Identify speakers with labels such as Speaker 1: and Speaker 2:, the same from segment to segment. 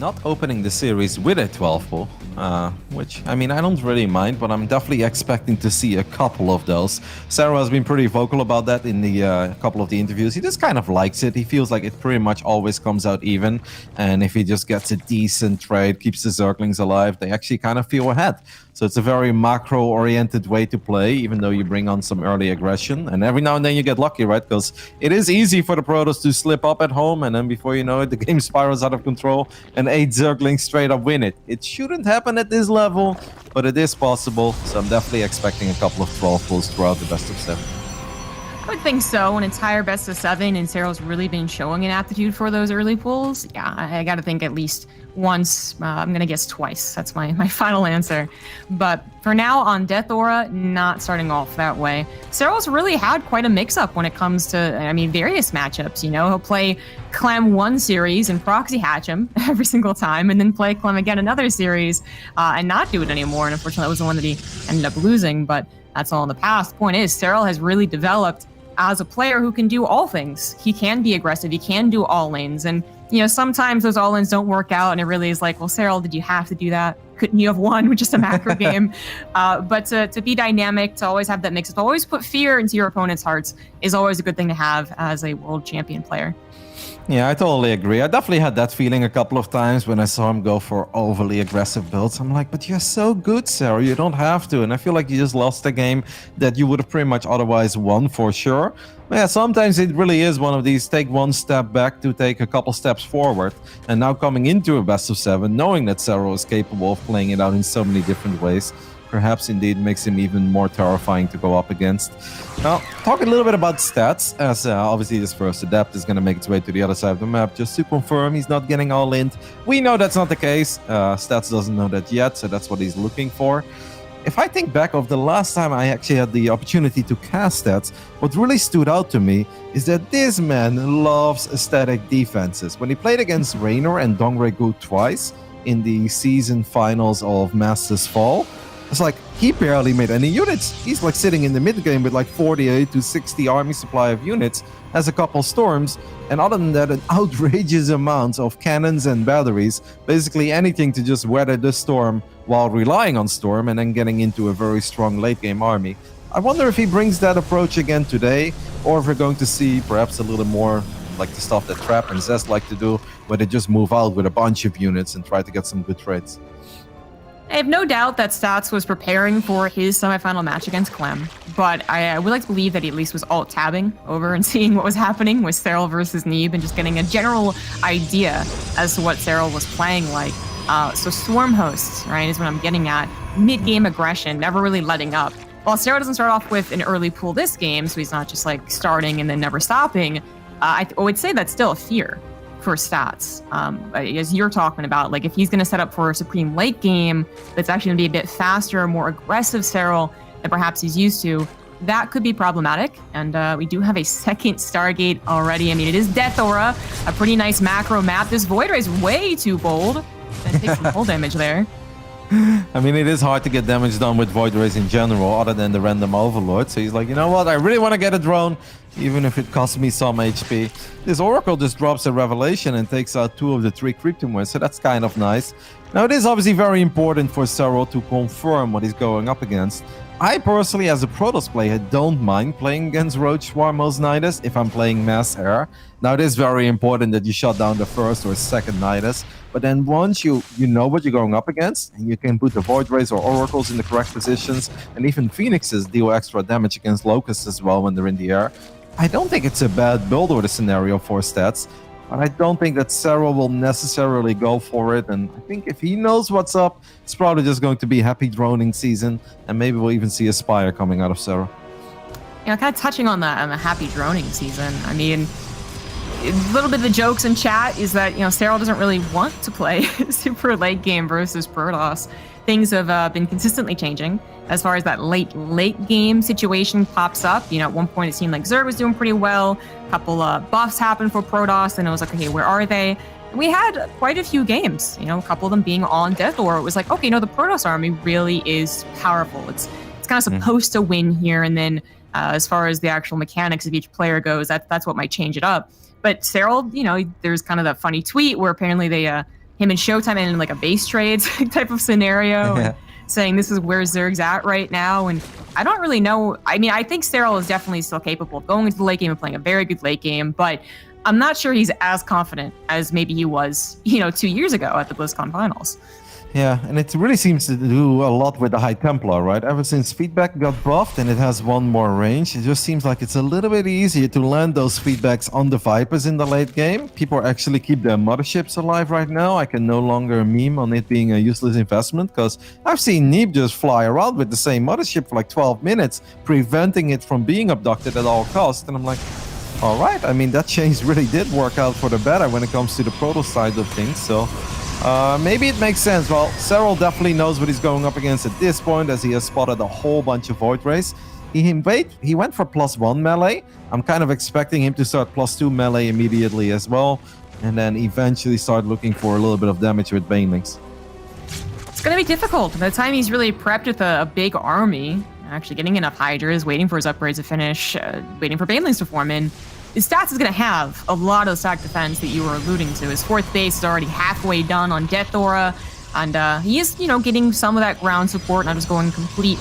Speaker 1: not opening the series with a 12 pull, which, I mean, I don't really mind, but I'm definitely expecting to see a couple of those. Serral has been pretty vocal about that in the couple of the interviews. He just kind of likes it. He feels like it pretty much always comes out even, and if he just gets a decent trade, keeps the Zerglings alive, they actually kind of feel ahead. So it's a very macro-oriented way to play, even though you bring on some early aggression. And every now and then you get lucky, right? Because it is easy for the Protoss to slip up at home, and then before you know it, the game spirals out of control, and 8 Zerglings straight up win it. It shouldn't happen at this level, but it is possible. So I'm definitely expecting a couple of 12 pulls throughout the best of 7.
Speaker 2: I would think so. An entire best of 7, and Serral's really been showing an aptitude for those early pulls. Yeah, I got to think at least once. I'm going to guess twice. That's my final answer. But for now, on Death Aura, not starting off that way. Serral's really had quite a mix-up when it comes to, I mean, various matchups. You know, he'll play Clem 1 series and proxy hatch him every single time, and then play Clem again another series and not do it anymore. And unfortunately, that was the one that he ended up losing, but that's all in the past. Point is, Serral has really developed as a player who can do all things. He can be aggressive, he can do all lanes, and you know, sometimes those all lanes don't work out, and it really is like, well, Serral, did you have to do that? Couldn't you have won with just a macro game? But to be dynamic, to always have that mix, to always put fear into your opponent's hearts is always a good thing to have as a world champion player.
Speaker 1: Yeah, I totally agree. I definitely had that feeling a couple of times when I saw him go for overly aggressive builds. I'm like, but you're so good, Serral. You don't have to. And I feel like you just lost a game that you would have pretty much otherwise won for sure. But yeah, sometimes it really is one of these take one step back to take a couple steps forward. And now coming into a best of 7, knowing that Serral is capable of playing it out in so many different ways, perhaps indeed makes him even more terrifying to go up against. Now, talking a little bit about stats, as obviously this first adept is going to make its way to the other side of the map, just to confirm he's not getting all in. We know that's not the case. Stats doesn't know that yet, so that's what he's looking for. If I think back of the last time I actually had the opportunity to cast stats, what really stood out to me is that this man loves static defenses. When he played against Raynor and Dongregoo twice in the season finals of Masters Fall, it's like he barely made any units. He's like sitting in the mid game with like 48 to 60 army supply of units, has a couple storms, and other than that, an outrageous amount of cannons and batteries. Basically anything to just weather the storm while relying on storm and then getting into a very strong late game army. I wonder if he brings that approach again today, or if we're going to see perhaps a little more like the stuff that Trap and Zest like to do, where they just move out with a bunch of units and try to get some good trades.
Speaker 2: I have no doubt that Stats was preparing for his semifinal match against Clem, but I would like to believe that he at least was alt-tabbing over and seeing what was happening with Serral versus Neeb and just getting a general idea as to what Serral was playing like. So Swarm Hosts, right, is what I'm getting at. Mid-game aggression, never really letting up. While Serral doesn't start off with an early pull this game, so he's not just like starting and then never stopping, I would say that's still a fear for Stats. As you're talking about, like if he's going to set up for a Supreme late game that's actually going to be a bit faster, more aggressive Serral than perhaps he's used to, that could be problematic. And we do have a second Stargate already. I mean, it is Death Aura, a pretty nice macro map. This Void Ray is way too bold. And take some full damage there.
Speaker 1: I mean, it is hard to get damage done with Void Rays in general, other than the random Overlord. So he's like, you know what? I really want to get a drone, even if it costs me some HP. This Oracle just drops a Revelation and takes out 2 of the 3 Creep Tumors, so that's kind of nice. Now, it is obviously very important for Serral to confirm what he's going up against. I personally, as a Protoss player, don't mind playing against Roach Swarm most Nidus if I'm playing Mass Air. Now, it is very important that you shut down the first or second Nidus, but then once you know what you're going up against, and you can put the Void Rays or Oracles in the correct positions, and even Phoenixes deal extra damage against Locusts as well when they're in the air, I don't think it's a bad build or the scenario for Stats. But I don't think that Serral will necessarily go for it, and I think if he knows what's up, it's probably just going to be happy droning season, and maybe we'll even see a Spire coming out of Serral.
Speaker 2: You know, kind of touching on the happy droning season, I mean, a little bit of the jokes in chat is that, you know, Serral doesn't really want to play super late game versus Protoss. Things have been consistently changing as far as that late game situation pops up. You know, at one point it seemed like Zerg was doing pretty well. A couple buffs happened for Protoss, and it was like, okay, where are they? And we had quite a few games, you know, a couple of them being on Death Aura. It was like, okay, no, the Protoss army really is powerful. It's kind of supposed to win here, and then as far as the actual mechanics of each player goes, that's what might change it up. But Serral, you know, there's kind of that funny tweet where apparently him him and Showtime in like a base trades type of scenario, and saying this is where Zerg's at right now. And I don't really know. I mean, I think Serral is definitely still capable of going into the late game and playing a very good late game, but I'm not sure he's as confident as maybe he was, 2 years ago at the BlizzCon finals.
Speaker 1: Yeah, and it really seems to do a lot with the High Templar, right? Ever since feedback got buffed and it has one more range, it just seems like it's a little bit easier to land those feedbacks on the Vipers in the late game. People actually keep their motherships alive right now. I can no longer meme on it being a useless investment, because I've seen Neeb just fly around with the same mothership for like 12 minutes, preventing it from being abducted at all costs. And I'm like, all right, I mean, that change really did work out for the better when it comes to the Protoss side of things, so... maybe it makes sense. Well, Serral definitely knows what he's going up against at this point, as he has spotted a whole bunch of Void Rays. He went for +1 melee. I'm kind of expecting him to start +2 melee immediately as well, and then eventually start looking for a little bit of damage with Banelings.
Speaker 2: It's going to be difficult. By the time he's really prepped with a big army, actually getting enough Hydras, waiting for his upgrades to finish, waiting for Banelings to form in, his stats is going to have a lot of the stack defense that you were alluding to. His 4th base is already halfway done on Death Aura, and he is, getting some of that ground support, not just going complete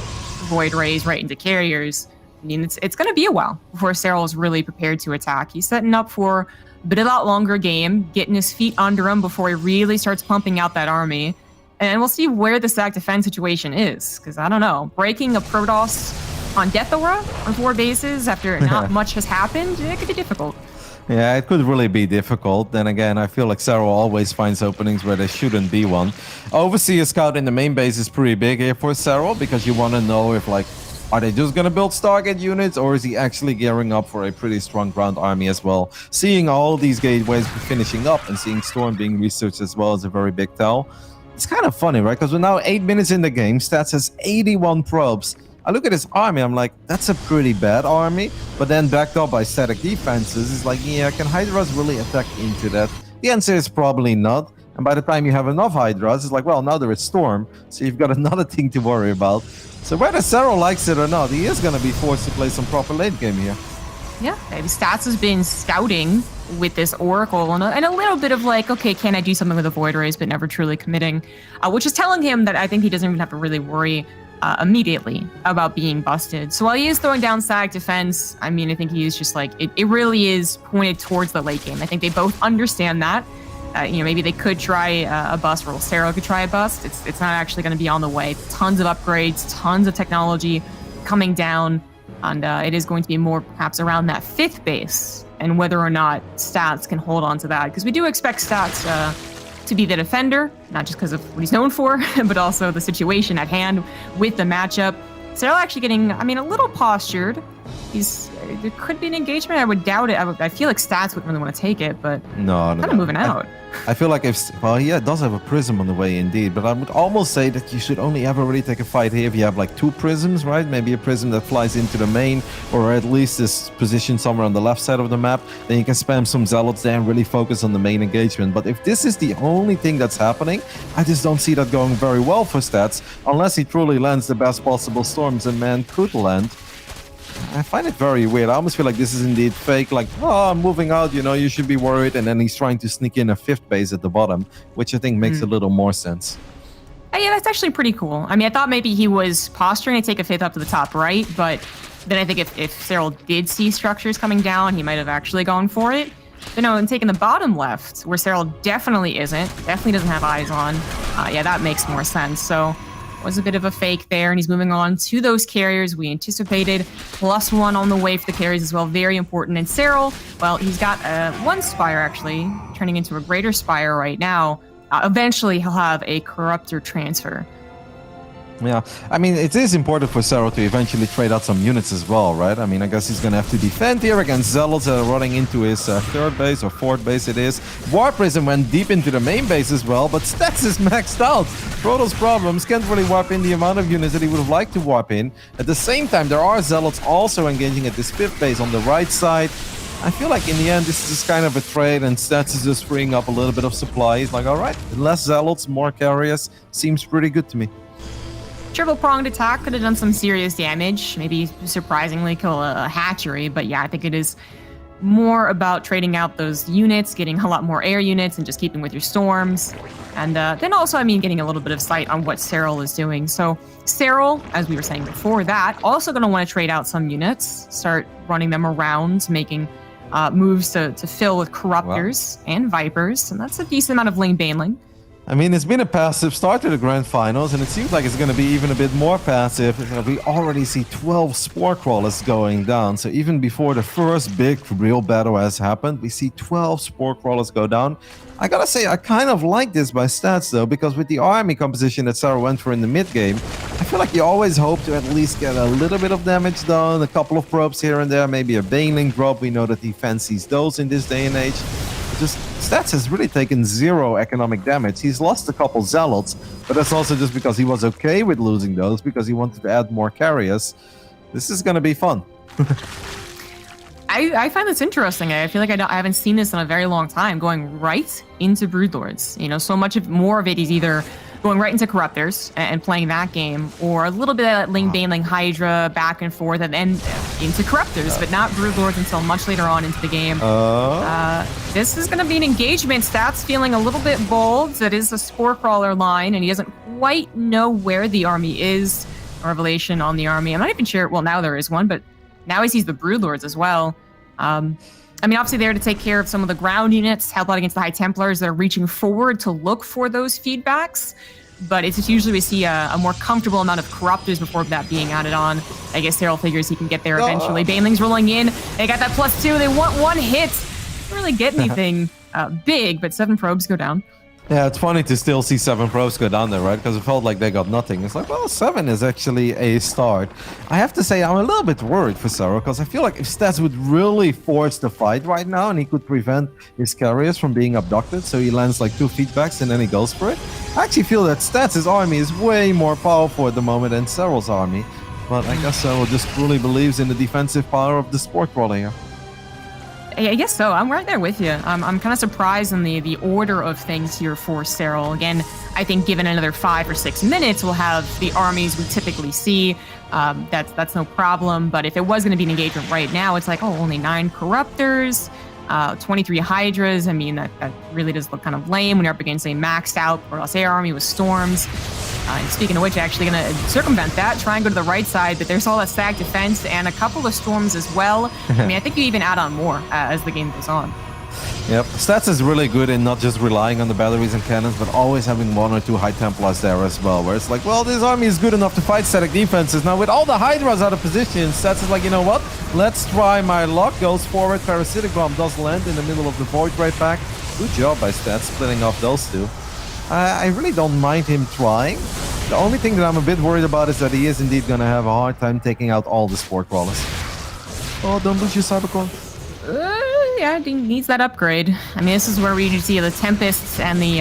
Speaker 2: Void Rays right into carriers. I mean, it's going to be a while before Serral is really prepared to attack. He's setting up for a bit of that longer game, getting his feet under him before he really starts pumping out that army. And we'll see where the stack defense situation is, because I don't know, breaking a Protoss on Death Aura on 4 bases after not much has happened, it could be difficult.
Speaker 1: Yeah, it could really be difficult. Then again, I feel like Serral always finds openings where there shouldn't be one. Overseer Scout in the main base is pretty big here for Serral, because you want to know if, like, are they just going to build Stargate units, or is he actually gearing up for a pretty strong ground army as well? Seeing all these gateways finishing up and seeing Storm being researched as well is a very big tell. It's kind of funny, right? Because we're now 8 minutes in the game. Stats has 81 probes. I look at his army, I'm like, that's a pretty bad army. But then backed up by static defenses, it's like, yeah, can Hydras really attack into that? The answer is probably not. And by the time you have enough Hydras, it's like, well, now there is Storm. So you've got another thing to worry about. So whether Serral likes it or not, he is going to be forced to play some proper late game here.
Speaker 2: Yeah, Stats has been scouting with this Oracle and a little bit of like, okay, can I do something with the Void Rays, but never truly committing, which is telling him that I think he doesn't even have to really worry immediately about being busted. So while he is throwing down static defense, I mean, I think he is just like, it really is pointed towards the late game. I think they both understand that. Maybe they could try a bust, or Serral could try a bust. It's not actually going to be on the way. Tons of upgrades, tons of technology coming down, and it is going to be more perhaps around that 5th base, and whether or not Stats can hold on to that, because we do expect Stats to be the defender, not just because of what he's known for, but also the situation at hand with the matchup. Serral actually getting, I mean, a little postured. There could be an engagement. I would doubt it. I feel like Stats wouldn't really want to take it, but
Speaker 1: no,
Speaker 2: kind of moving out.
Speaker 1: I feel like yeah, it does have a prism on the way indeed, but I would almost say that you should only ever really take a fight here if you have like 2 prisms, right? Maybe a prism that flies into the main, or at least is positioned somewhere on the left side of the map. Then you can spam some zealots there and really focus on the main engagement. But if this is the only thing that's happening, I just don't see that going very well for Stats, unless he truly lands the best possible storms a man could land. I find it very weird. I almost feel like this is indeed fake, like, oh, I'm moving out, you should be worried, and then he's trying to sneak in a 5th base at the bottom, which I think makes a little more sense.
Speaker 2: Yeah, that's actually pretty cool. I mean, I thought maybe he was posturing to take a 5th up to the top right, but then I think if Serral did see structures coming down, he might have actually gone for it. But no, and taking the bottom left, where Serral definitely doesn't have eyes on, yeah, that makes more sense. So was a bit of a fake there, and he's moving on to those carriers we anticipated. +1 on the way for the carriers as well, very important. And Serral, well, he's got 1 Spire actually, turning into a greater Spire right now. Eventually, he'll have a Corruptor transfer.
Speaker 1: Yeah, I mean, it is important for Serral to eventually trade out some units as well, right? I mean, I guess he's going to have to defend here against Zealots that are running into his 3rd base or 4th base it is. War Prism went deep into the main base as well, but Stats is maxed out. Protoss problems, can't really warp in the amount of units that he would have liked to warp in. At the same time, there are Zealots also engaging at this 5th base on the right side. I feel like in the end, this is just kind of a trade, and Stats is just freeing up a little bit of supply. He's like, all right, less Zealots, more carriers, seems pretty good to me.
Speaker 2: Triple-pronged attack could have done some serious damage, maybe surprisingly kill a hatchery, but yeah, I think it is more about trading out those units, getting a lot more air units, and just keeping with your storms. And then also, I mean, getting a little bit of sight on what Serral is doing. So Serral, as we were saying before that, also going to want to trade out some units, start running them around, making moves to fill with Corruptors and Vipers. And that's a decent amount of lane baneling.
Speaker 1: I mean, it's been a passive start to the Grand Finals, and it seems like it's going to be even a bit more passive. We already see 12 Spore Crawlers going down, so even before the first big real battle has happened, we see 12 Spore Crawlers go down. I gotta say, I kind of like this by stats, though, because with the army composition that Serral went for in the mid-game, I feel like you always hope to at least get a little bit of damage done, a couple of probes here and there, maybe a baneling drop. We know that he fancies those in this day and age. Just Stats has really taken 0 economic damage. He's lost a couple Zealots, but that's also just because he was okay with losing those, because he wanted to add more carriers. This is going to be fun.
Speaker 2: I find this interesting. I feel like I haven't seen this in a very long time, going right into Broodlords. You know, so much more of it is either going right into Corruptors and playing that game, or a little bit of lane baneling Hydra back and forth, and then into Corruptors, but not Broodlords until much later on into the game. This is going to be an engagement. Stats feeling a little bit bold. That is a Spore Crawler line, and he doesn't quite know where the army is. A revelation on the army. I'm not even sure. Well, now there is one, but now he sees the Broodlords as well. I mean, obviously there to take care of some of the ground units, help out against the High Templars that are reaching forward to look for those feedbacks. But it's just usually we see a more comfortable amount of Corruptors before that being added on. I guess Serral figures he can get there eventually. Baneling's rolling in. They got that +2. They want one hit. Don't really get anything big, but 7 probes go down.
Speaker 1: Yeah, it's funny to still see 7 probes go down there, right? Because it felt like they got nothing. It's like, well, 7 is actually a start. I have to say, I'm a little bit worried for Serral, because I feel like if Stats would really force the fight right now, and he could prevent his carriers from being abducted, so he lands like 2 feedbacks and then he goes for it. I actually feel that Stats' army is way more powerful at the moment than Serral's army. But I guess Serral just truly believes in the defensive power of the Spore Crawler here.
Speaker 2: I guess so. I'm right there with you. I'm kind of surprised in the order of things here for Serral. Again, I think given another 5 or 6 minutes, we'll have the armies we typically see. That's no problem. But if it was going to be an engagement right now, it's like, oh, only 9 Corruptors, 23 Hydras. I mean, that really does look kind of lame when you're up against a maxed out Protoss Air army with Storms. And speaking of which, actually going to circumvent that, try and go to the right side, but there's all that stack defense and a couple of Storms as well. I mean, I think you even add on more as the game goes on.
Speaker 1: Yep, Stats is really good in not just relying on the batteries and cannons, but always having 1 or 2 High Templars there as well, where it's like, well, this army is good enough to fight static defenses. Now, with all the Hydras out of position, Stats is like, you know what? Let's try my luck. Goes forward, Parasitic Bomb does land in the middle of the Void Ray pack. Good job by Stats, splitting off those 2. I really don't mind him trying. The only thing that I'm a bit worried about is that he is indeed going to have a hard time taking out all the Spore Crawlers. Oh, don't lose your Cybercore.
Speaker 2: Yeah, he needs that upgrade. I mean, this is where we see the Tempests and the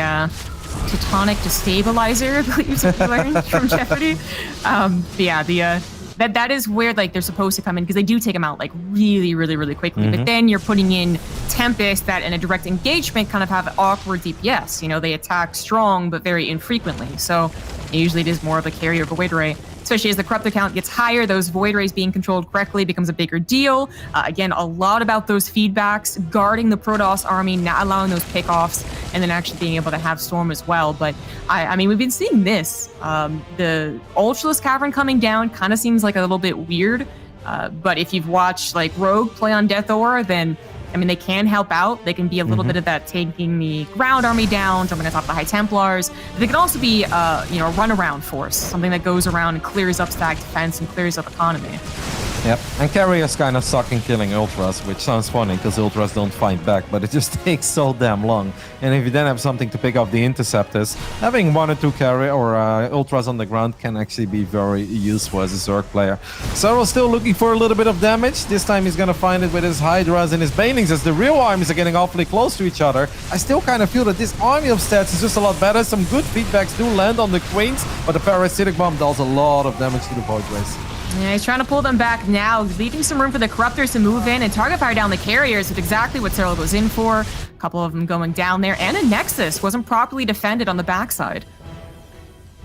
Speaker 2: Teutonic Destabilizer, I believe is what we learned from Jeopardy. But yeah, that is where like they're supposed to come in, because they do take them out like really, really, really quickly. But then you're putting in Tempest that in a direct engagement kind of have awkward DPS. You know, they attack strong but very infrequently. So usually it is more of a carrier Void Ray. Especially as the Corruptor count gets higher, those Void Rays being controlled correctly becomes a bigger deal. Again, a lot about those feedbacks, guarding the Protoss army, not allowing those pickoffs, and then actually being able to have Storm as well. But I mean, we've been seeing this. The Ultralisk Cavern coming down kind of seems like a little bit weird. But if you've watched like Rogue play on Death Aura, then I mean, they can help out. They can be a little bit of that taking the ground army down, jumping on top of the High Templars. They can also be, you know, a runaround force, something that goes around and clears up stack defense and clears up economy.
Speaker 1: Yep, and carriers kind of suck in killing Ultras, which sounds funny because Ultras don't fight back, but it just takes so damn long. And if you then have something to pick up the Interceptors, having 1 or 2 carrier or Ultras on the ground can actually be very useful as a Zerg player. Serral still looking for a little bit of damage. This time he's gonna find it with his Hydras and his Banelings, as the real armies are getting awfully close to each other. I still kind of feel that this army of Stats is just a lot better. Some good feedbacks do land on the Queens, but the Parasitic Bomb does a lot of damage to the Void Rays.
Speaker 2: Yeah, he's trying to pull them back now, leaving some room for the Corruptors to move in and target fire down the carriers with exactly what Serral goes in for. A couple of them going down there, and a Nexus wasn't properly defended on the backside.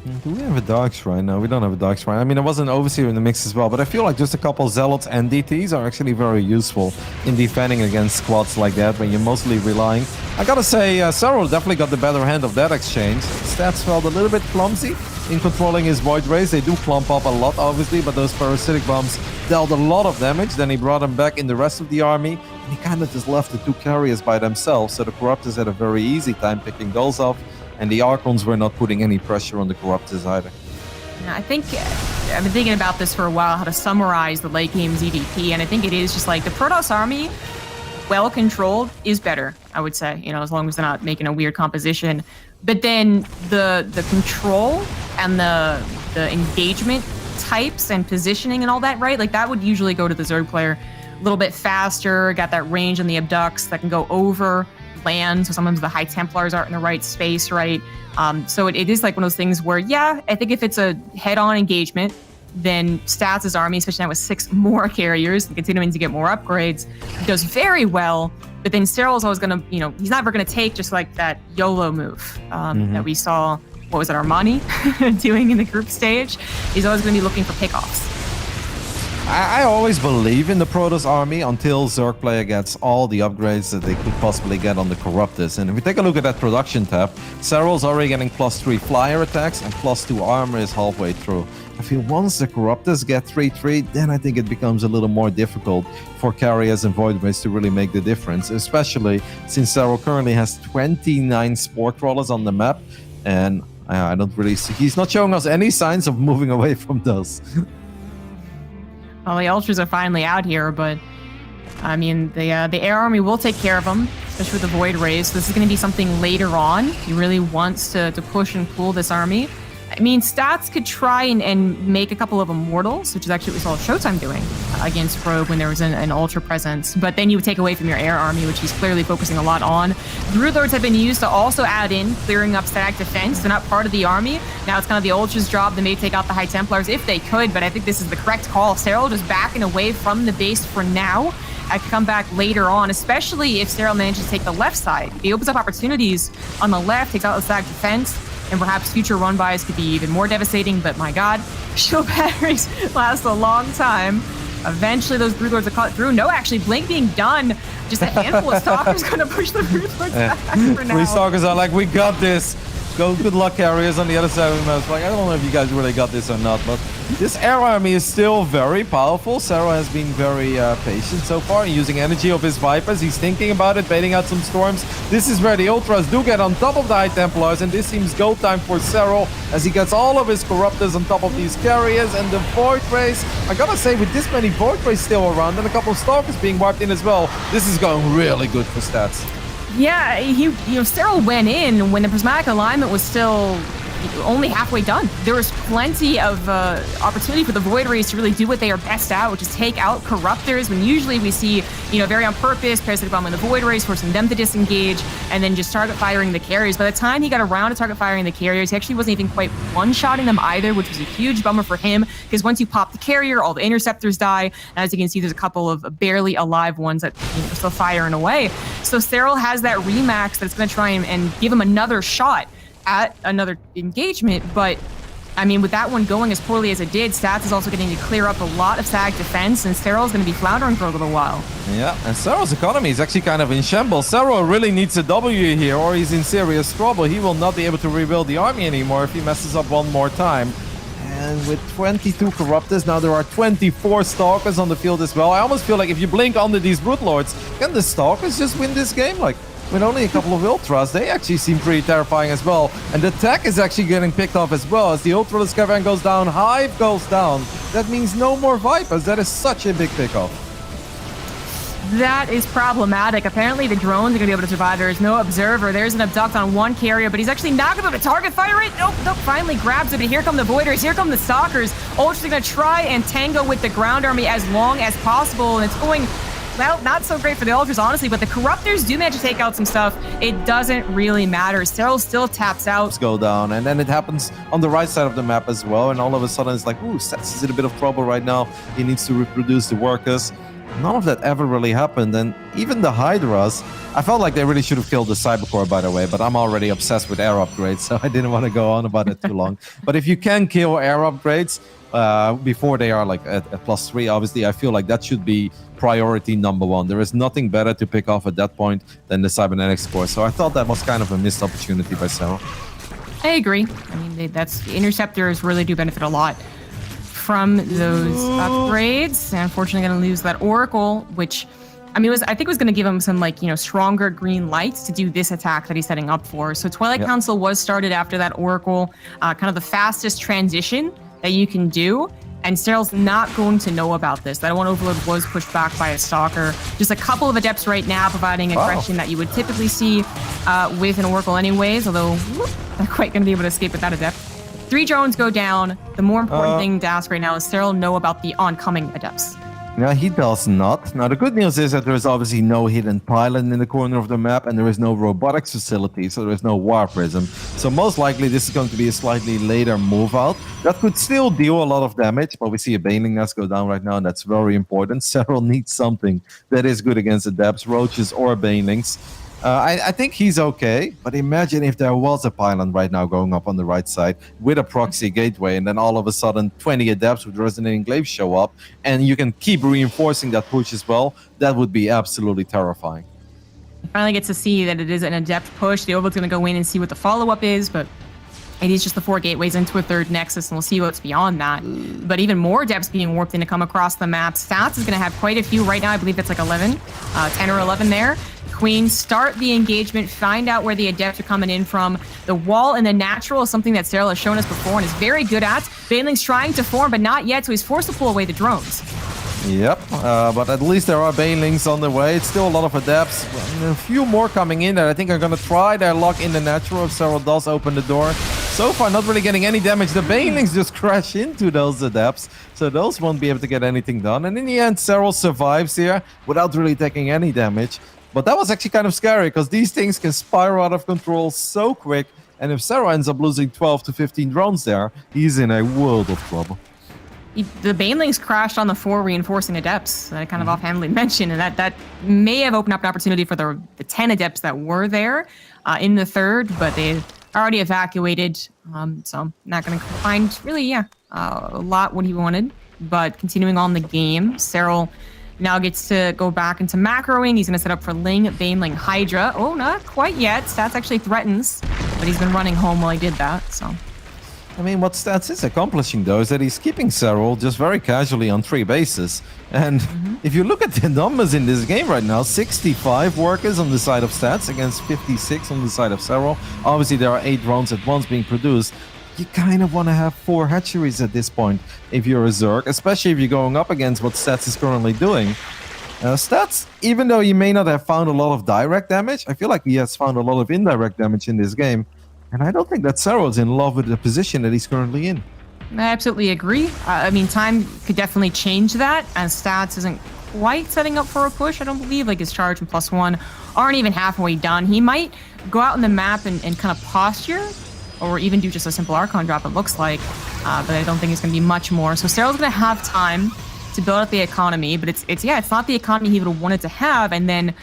Speaker 1: Do we have a Dark Shrine? No, we don't have a Dark Shrine. I mean, there was an Overseer in the mix as well, but I feel like just a couple Zealots and DTs are actually very useful in defending against squads like that when you're mostly relying. I gotta say, Serral definitely got the better hand of that exchange. Stats felt a little bit clumsy in controlling his Void Rays. They do clump up a lot, obviously, but those Parasitic Bombs dealt a lot of damage. Then he brought them back in the rest of the army, and he kind of just left the two carriers by themselves, so the Corruptors had a very easy time picking those off. And the Archons were not putting any pressure on the Corruptors either.
Speaker 2: Yeah, I think I've been thinking about this for a while, how to summarize the late game ZVP, and I think it is just like the Protoss army, well controlled, is better, I would say, you know, as long as they're not making a weird composition. But then the control and the engagement types and positioning and all that, right? Like that would usually go to the Zerg player a little bit faster, got that range on the abducts that can go over land, so sometimes the High Templars aren't in the right space, right? So it is like one of those things where, yeah, I think if it's a head-on engagement, then Stats' army, especially now with 6 more carriers and continuing to get more upgrades, does very well. But then Serral's always going to, you know, he's never going to take just like that YOLO move that we saw, what was it, Armani doing in the group stage. He's always going to be looking for pickoffs.
Speaker 1: I always believe in the Protoss army until Zerg player gets all the upgrades that they could possibly get on the Corruptors. And if we take a look at that production tab, Serral's already getting +3 flyer attacks and +2 armor is halfway through. I feel once the Corruptors get 3-3, then I think it becomes a little more difficult for carriers and Void Rays to really make the difference, especially since Serral currently has 29 Spore Crawlers on the map, and I don't really see, he's not showing us any signs of moving away from those.
Speaker 2: Well, the Ultras are finally out here, but I mean, the Air Army will take care of them, especially with the Void Rays. So this is going to be something later on. He really wants to push and pull this army. I mean, Stats could try and make a couple of Immortals, which is actually what we saw Showtime doing against Probe when there was an Ultra presence. But then you would take away from your Air Army, which he's clearly focusing a lot on. Broodlords have been used to also add in clearing up static defense. They're not part of the army. Now it's kind of the Ultra's job. They may take out the High Templars if they could, but I think this is the correct call. Serral just backing away from the base for now. I could come back later on, especially if Serral manages to take the left side. He opens up opportunities on the left, takes out the static defense, and perhaps future run-bys could be even more devastating, but my god, shield batteries last a long time. Eventually those Broodlords are caught through. No, actually, Blink being done. Just a handful of Stalkers gonna push the Broodlords back for now.
Speaker 1: 3 Stalkers are like, we got this. Go, good luck, carriers on the other side of the map. Like, I don't know if you guys really got this or not, but this Air Army is still very powerful. Serral has been very patient so far, using energy of his Vipers. He's thinking about it, baiting out some storms. This is where the Ultras do get on top of the High Templars, and this seems go time for Serral as he gets all of his Corruptors on top of these carriers and the Void Rays. I gotta say, with this many Void Rays still around and a couple of Stalkers being wiped in as well, this is going really good for Stats.
Speaker 2: Yeah, Serral went in when the prismatic alignment was still only halfway done. There was plenty of opportunity for the Void Rays to really do what they are best at, which is take out Corruptors, when usually we see, very on purpose, Parasitic Bomb in the Void Rays, forcing them to disengage, and then just target firing the carriers. By the time he got around to target firing the carriers, he actually wasn't even quite one-shotting them either, which was a huge bummer for him, because once you pop the carrier, all the interceptors die, and as you can see, there's a couple of barely alive ones that are still firing away. So Serral has that Remax that's going to try and give him another shot at another engagement, but I mean, with that one going as poorly as it did, Stats is also getting to clear up a lot of static defense, and Serral's going to be floundering for a little while. Yeah,
Speaker 1: and Serral's economy is actually kind of in shambles. Serral really needs a W here, or he's in serious trouble. He will not be able to rebuild the army anymore if he messes up one more time. And with 22 Corruptors, now there are 24 Stalkers on the field as well. I almost feel like if you blink under these Broodlords, can the Stalkers just win this game? Like, with only a couple of Ultras, they actually seem pretty terrifying as well. And the tech is actually getting picked off as well. As the Ultralisk Caravan goes down, Hive goes down. That means no more Vipers. That is such a big pickoff.
Speaker 2: That is problematic. Apparently the drones are going to be able to survive. There is no Observer. There's an Abduct on one carrier, but he's actually not going to be able to target fire it. Nope, finally grabs it. But here come the Voiders. Here come the Stalkers. Ultras are going to try and tango with the ground army as long as possible. And it's going... well, not so great for the Ultras, honestly, but the Corruptors do manage to take out some stuff. It doesn't really matter. Serral still taps out.
Speaker 1: Go down, and then it happens on the right side of the map as well, and all of a sudden it's like, ooh, Stats is in a bit of trouble right now. He needs to reproduce the workers. none of that ever really happened. And even the Hydras, I felt like they really should have killed the Cybercore, by the way, but I'm already obsessed with air upgrades, so I didn't want to go on about it too long. But if you can kill air upgrades before they are like at +3, obviously, I feel like that should be priority number one. There is nothing better to pick off at that point than the Cybernetics core. So I thought that was kind of a missed opportunity by Serral.
Speaker 2: I agree. I mean, the interceptors really do benefit a lot from those upgrades. And unfortunately, going to lose that Oracle, which I mean, I think it was going to give him some stronger green lights to do this attack that he's setting up for. So Twilight Council was started after that Oracle, kind of the fastest transition that you can do. And Serral's not going to know about this. That one Overload was pushed back by a Stalker. Just a couple of Adepts right now providing aggression that you would typically see with an Oracle anyways, although not quite going to be able to escape with that Adept. 3 drones go down. The more important thing to ask right now is Serral know about the oncoming Adepts.
Speaker 1: No, he does not. Now, the good news is that there is obviously no hidden pylon in the corner of the map, and there is no robotics facility, so there is no War Prism. So most likely this is going to be a slightly later move out. That could still deal a lot of damage, but we see a Baneling Nest go down right now, and that's very important. Serral needs something that is good against Adepts, Roaches, or Banelings. I think he's okay, but imagine if there was a pylon right now going up on the right side with a proxy gateway, and then all of a sudden 20 Adepts with Resonating Glaive show up, and you can keep reinforcing that push as well. That would be absolutely terrifying.
Speaker 2: Finally gets to see that it is an Adept push. The Overload's going to go in and see what the follow-up is, but it is just the 4 gateways into a 3rd Nexus, and we'll see what's beyond that. But even more Adepts being warped in to come across the map. Stats is going to have quite a few right now. I believe it's like 11, 10 or 11 there. Queen, start the engagement, find out where the Adepts are coming in from. The wall and the natural is something that Serral has shown us before and is very good at. Baneling's trying to form, but not yet, so he's forced to pull away the drones.
Speaker 1: Yep, but at least there are Banelings on the way. It's still a lot of Adepts. A few more coming in that I think are going to try their luck in the natural if Serral does open the door. So far, not really getting any damage. The Banelings just crash into those Adepts, so those won't be able to get anything done. And in the end, Serral survives here without really taking any damage. But that was actually kind of scary, because these things can spiral out of control so quick. And if Serral ends up losing 12 to 15 drones there, he's in a world of trouble.
Speaker 2: The Banelings crashed on the 4 reinforcing Adepts that I kind of offhandedly mentioned, and that may have opened up an opportunity for the 10 Adepts that were there in the 3rd, but they already evacuated, so not going to find really, a lot what he wanted. But continuing on the game, Serral now gets to go back into macroing. He's going to set up for Ling, Baneling, Hydra. Oh, not quite yet. Stats actually threatens, but he's been running home while he did that, so...
Speaker 1: I mean, what Stats is accomplishing, though, is that he's keeping Serral just very casually on 3 bases. And if you look at the numbers in this game right now, 65 workers on the side of Stats against 56 on the side of Serral. Obviously, there are 8 drones at once being produced. You kind of want to have 4 hatcheries at this point if you're a Zerg, especially if you're going up against what Stats is currently doing. Stats, even though he may not have found a lot of direct damage, I feel like he has found a lot of indirect damage in this game. And I don't think that Serral is in love with the position that he's currently in.
Speaker 2: I absolutely agree. I mean, time could definitely change that, as Stats isn't quite setting up for a push, I don't believe. Like, his charge and +1 aren't even halfway done. He might go out on the map and kind of posture, or even do just a simple Archon drop, it looks like. But I don't think it's going to be much more. So Serral's going to have time to build up the economy, but it's not the economy he would have wanted to have, and then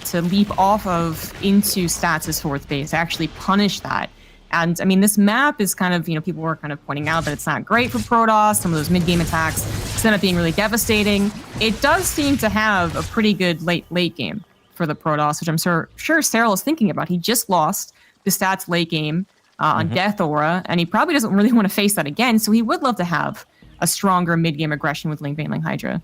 Speaker 2: to leap off of into Stats' 4th base, actually punish that. And I mean, this map is kind of, people were kind of pointing out that it's not great for Protoss. Some of those mid-game attacks end up being really devastating. It does seem to have a pretty good late game for the Protoss, which I'm sure Serral is thinking about. He just lost the Stats late game on Death Aura, and he probably doesn't really want to face that again, so he would love to have a stronger mid-game aggression with Ling, Baneling, Hydra.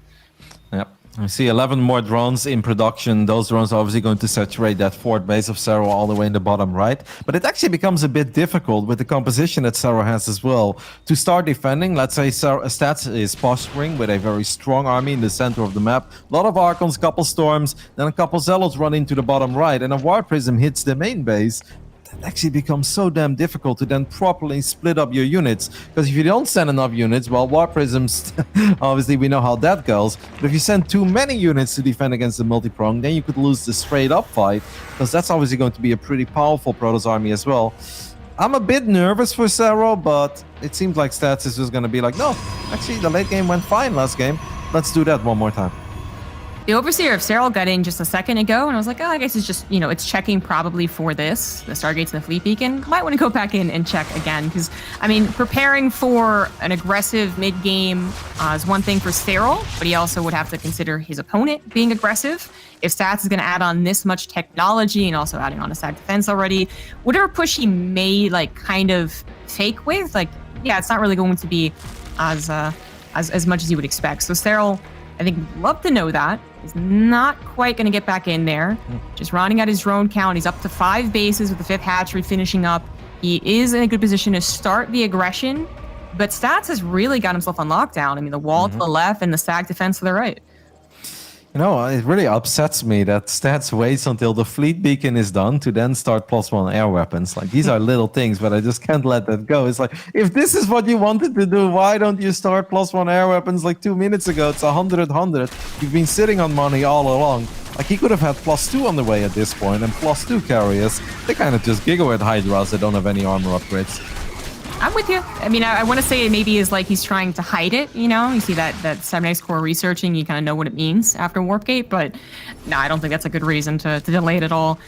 Speaker 1: Yep. I see 11 more drones in production. Those drones are obviously going to saturate that 4th base of Serral all the way in the bottom right. But it actually becomes a bit difficult with the composition that Serral has as well to start defending. Let's say Stats is posturing with a very strong army in the center of the map. A lot of Archons, couple Storms, then a couple Zealots run into the bottom right, and a War Prism hits the main base. That actually becomes so damn difficult to then properly split up your units. Because if you don't send enough units, well, War Prisms, obviously we know how that goes. But if you send too many units to defend against the multi-prong, then you could lose the straight-up fight. Because that's obviously going to be a pretty powerful Protoss army as well. I'm a bit nervous for Serral, but it seems like Stats is just going to be like, no, actually the late game went fine last game. Let's do that one more time.
Speaker 2: The Overseer of Serral got in just a second ago, and I was like, oh, I guess it's just, you know, it's checking probably for this, the Stargates and the Fleet Beacon. Might want to go back in and check again, because, I mean, preparing for an aggressive mid-game is one thing for Serral, but he also would have to consider his opponent being aggressive. If Stats is going to add on this much technology and also adding on a SAC defense already, whatever push he may, like, kind of fake with, like, yeah, it's not really going to be as much as you would expect. So Serral, I think, would love to know that. He's not quite going to get back in there. Just rounding out his drone count. He's up to 5 bases with the 5th hatchery finishing up. He is in a good position to start the aggression, but Stats has really got himself on lockdown. I mean, the wall to the left and the SAC defense to the right.
Speaker 1: You know, it really upsets me that Stats waits until the Fleet Beacon is done to then start +1 air weapons. Like, these are little things, but I just can't let that go. It's like, if this is what you wanted to do, why don't you start +1 air weapons like 2 minutes ago? It's 100-100. You've been sitting on money all along. Like, he could have had +2 on the way at this point, and +2 carriers. They kind of just giggle at Hydras that don't have any armor upgrades.
Speaker 2: I'm with you. I mean, I want to say it maybe is like he's trying to hide it, you know? You see that 7X core researching, you kind of know what it means after Warpgate, but no, I don't think that's a good reason to delay it at all.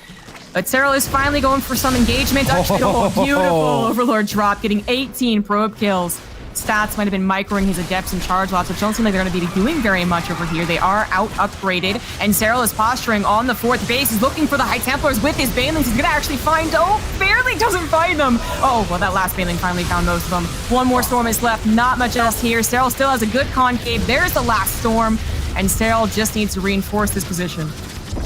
Speaker 2: But Serral is finally going for some engagement. Oh, beautiful Overlord drop, getting 18 probe kills. Stats might have been microing his adepts and charge lots, which don't seem like they're going to be doing very much over here. They are out upgraded, and Serral is posturing on the 4th base. He's looking for the High Templars with his Banelings. He's going to actually find... Oh, barely doesn't find them. Oh, well, that last Baneling finally found most of them. One more Storm is left. Not much else here. Serral still has a good concave. There's the last Storm, and Serral just needs to reinforce this position.